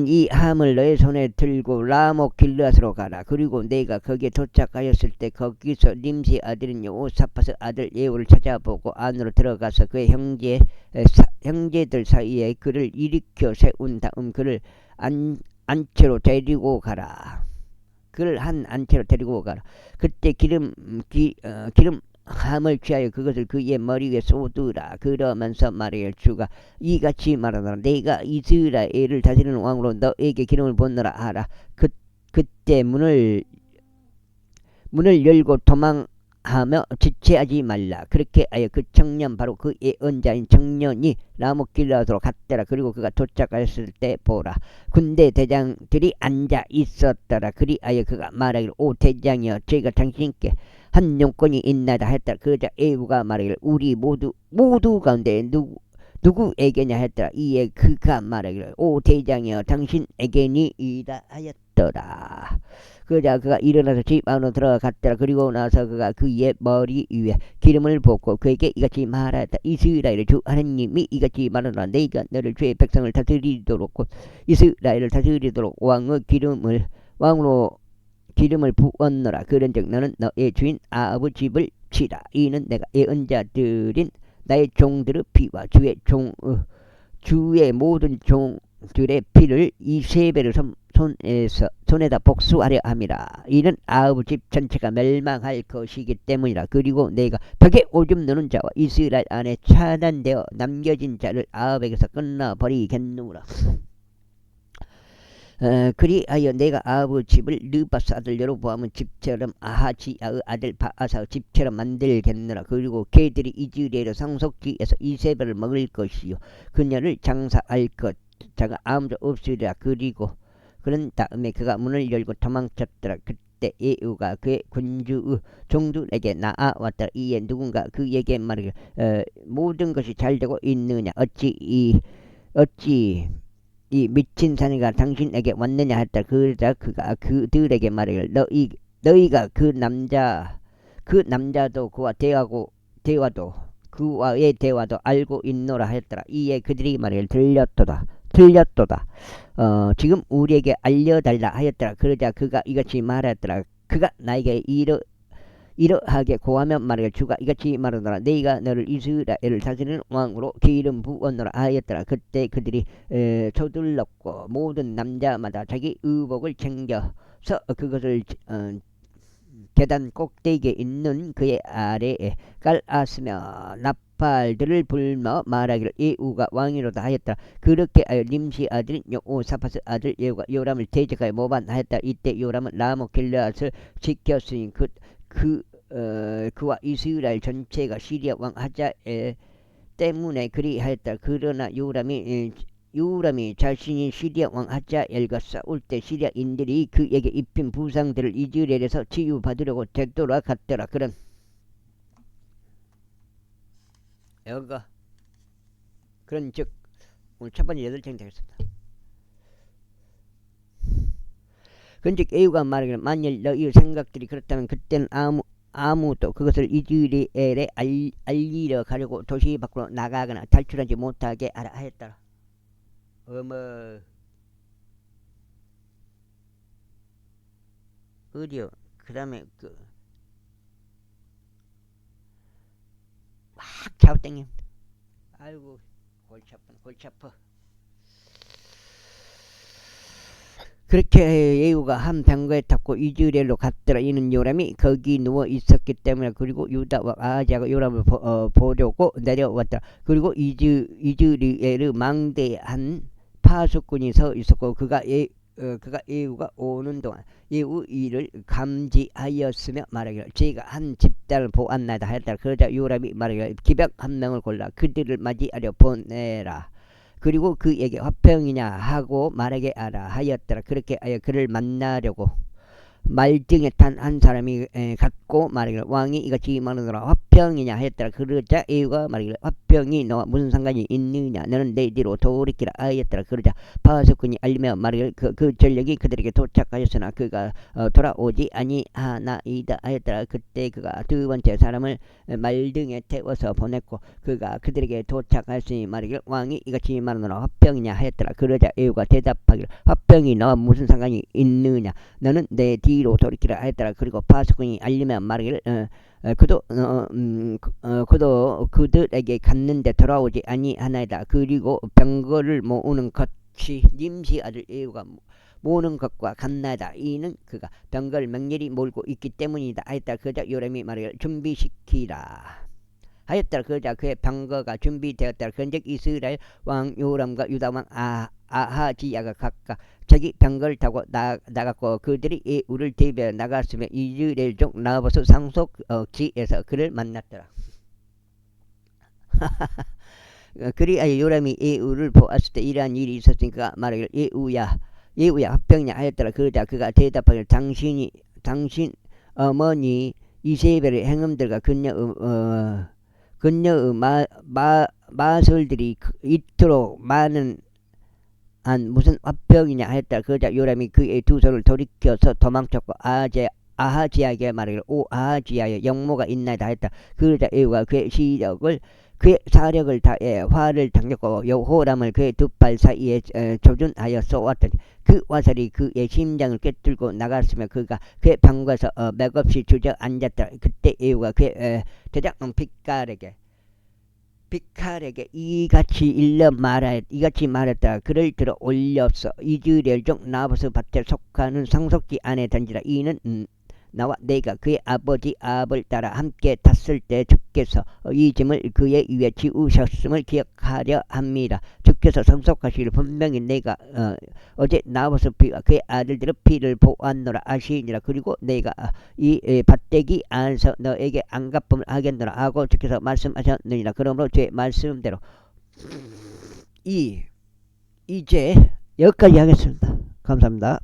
이 함을 너의 손에 들고 라모 길르앗으로 가라. 그리고 내가 거기에 도착하였을 때 거기서 nim시 아들인 여호사밧의 아들 예후를 찾아보고 안으로 들어가서 그의 형제들 사이에 그를 일으켜 세운 다음 그를 안채로 데리고 가라. 그를 한 안채로 데리고 가라. 그때 기름함을 취하여 그것을 그의 머리 위에 쏟으라. 그러면서 말하여 주가 이같이 말하노라. 내가 이스라엘을 다스리는 왕으로 너에게 기름을 붓노라 하라. 그때 문을 열고 도망하며 지체하지 말라. 그렇게 하여 그 청년 바로 그 예언자인 청년이 라못 길르앗으로 갔더라. 그리고 그가 도착하였을 때 보라, 군대 대장들이 앉아 있었더라. 그리하여 그가 말하기를 오 대장이여 저희가 당신께 한 용건이 있나이다 했더라. 그러자 예후가 말하기를 우리 모두 가운데 누구에게냐 했더라. 이에 그가 말하기를 오 대장이여 당신에게니이다 하였더라. 그러자 그가 일어나서 집 안으로 들어갔더라. 그리고 나서 그가 그의 머리 위에 기름을 붓고 그에게 이같이 말하였다. 이스라엘의 주 하나님이 이같이 말하노라. 내가 너를 주의 백성을 다스리도록 이스라엘을 다스리도록 왕으로 기름을 부었노라. 그런즉 너는 너의 주인 아합의 집을 치라. 이는 내가 예언자들인 나의 종들의 피와 주의 모든 종들의 피를 이세벨의 손에다 복수하려 함이라. 이는 아합의 집 전체가 멸망할 것이기 때문이라. 그리고 내가 벽에 오줌 누는 자와 이스라엘 안에 차단되어 남겨진 자를 아합에게서 끊어버리겠노라. 그리하여 내가 아합의 집을 느바스 아들 여로보암의 집처럼 아하지야의 아들 바아사의 집처럼 만들겠노라. 그리고 걔들이 이스라엘의 상속지에서 이세벨을 먹을 것이요 그녀를 장사할 것 자가 아무도 없으리라. 그리고 그런 다음에 그가 문을 열고 도망쳤더라. 그때 예후가 그의 군주의 종들에게 나아왔더라. 이에 누군가 그에게 말하기를 모든 것이 잘되고 있느냐 어찌 이 미친 사내가 당신에게 왔느냐 했다. 그러자 그가 그들에게 말하기를 너희가 그 남자도 그와의 대화도 알고 있노라 했더라. 이에 그들이 말하기를 들렸도다. 지금 우리에게 알려달라 하였더라. 그러자 그가 이같이 말하였더라. 그가 나에게 이러하게 고하며 말하기를 주가 이같이 말하노라. 내가 너를 이스라엘을 다스리는 왕으로 기름 부었노라 하였더라. 그때 그들이 서둘렀고 모든 남자마다 자기 의복을 챙겨서 그것을 계단 꼭대기에 있는 그의 아래에 깔았으며 나팔들을 불며 말하기를 예후가 왕이로다 하였더라. 그렇게 하여 nim시 아들인 여호사밧의 아들 예후가 요람을 대적하여 모반하였다. 이때 요람은 라못 길르앗을 지켰으니 그와 이스라엘 전체가 시리아 왕 하자엘 때문에 그리하였다. 그러나 요람이 자신이 시리아 왕 하자엘과 싸울 때 시리아인들이 그에게 입힌 부상들을 이스라엘에서 치유받으려고 되돌아갔더라. 그런즉 오늘 첫 번째 8장 되겠습니다. 그런즉 예후가 말하기를 만일 너희의 생각들이 그렇다면 그때는 아무도 그것을 이스라엘에 알리러 가려고 도시 밖으로 나가거나 탈출하지 못하게 하라 하였더라. 어디요? 그 다음에 막 샤우땡님. 아이고 골치 아파. 그렇게 예후가 한 병거에 탔고 이즈레엘로 갔더라. 이는 요람이 거기 누워 있었기 때문에. 그리고 유다와 아하지야가 요람을 보려고 내려왔더라. 그리고 이즈리엘의 망대한 파수꾼이 서 있었고 그가 예후가 오는 동안 예후 이를 감지하였으며 말하기를 제가 한 집단을 보았나이다 하였더라. 그러자 요람이 말하기를 기병 한 명을 골라 그들을 맞이하려 보내라. 그리고 그에게 화평이냐 하고 말하게 하라 하였더라. 그렇게 하여 그를 만나려고 말등에 탄 한 사람이 갔고 말하기를 왕이 이같이 말하노라 화평이냐 하였더라. 그러자 예후가 말하기를 화평이 너와 무슨 상관이 있느냐 너는 내 뒤로 돌이키라 하였더라. 그러자 파수꾼이 알리며 말하기를 그 전력이 그들에게 도착하였으나 그가 돌아오지 아니하나이다 하였더라. 그때 그가 두 번째 사람을 말등에 태워서 보냈고 그가 그들에게 도착하였으니 말하기를 왕이 이같이 말하노라 화평이냐 하였더라. 그러자 예후가 대답하기를 화평이 너와 무슨 상관이 있느냐 너는 내 뒤로 돌이키라 하였더라. 그리고 파수꾼이 알리며 말하기를 그도 그들에게 갔는데 돌아오지 아니하나이다. 그리고 병거를 모으는 것이 nim시 아들 예후가 모으는 것과 같나이다. 이는 그가 병거를 맹렬히 몰고 있기 때문이다 하였더라. 그러자 요람이 말하기를 준비시키라 하였더라. 그러자 그의 병거가 준비되었더라. 그런즉 이스라엘 왕 요람과 유다 왕 아하지야가 각각 자기 병거를 타고 나갔고 그들이 예후를 대비하여 나갔으며 이즈레엘 족 나봇의 상속지에서 그를 만났더라. 그리하여 요람이 예후를 보았을 때 이러한 일이 있었으니까 말하기를 예후야 화평이냐 하였더라. 그러자 그가 대답하기를 당신 어머니 이세벨의 행음들과 그녀의 마설들이 이토록 많은 한 무슨 화평이냐 하였다. 그러자 요람이 그의 두 손을 돌이켜서 도망쳤고 아하지야에게 말하기를 오 아하지야의 영모가 있나이다 하였다. 그러자 예후가 그의 사력을 다해 활을 당겼고 여호람을 그의 두 팔 사이에 조준하여 쏘았더니 그 화살이 그의 심장을 꿰뚫고 나갔으며 그가 그의 방과에서 맥없이 주저앉았더라. 그때 예후가 그의 대장 빅칼에게 이같이 말했다. 그를 들어 올렸어 이즈레엘 족 나봇의 밭에 속하는 상속지 안에 던지라. 이는 나와 내가 그의 아버지 아합을 따라 함께 탔을 때 주께서 이 짐을 그의 위에 지우셨음을 기억하려 합니다. 주께서 상속하시기를 분명히 내가 어제 나봇의 피와 그의 아들들의 피를 보았노라 하시니라. 그리고 내가 이 밭대기 안에서 너에게 안갚음을 하겠노라 하고 주께서 말씀하셨느니라. 그러므로 제 말씀대로 이제 여기까지 하겠습니다. 감사합니다.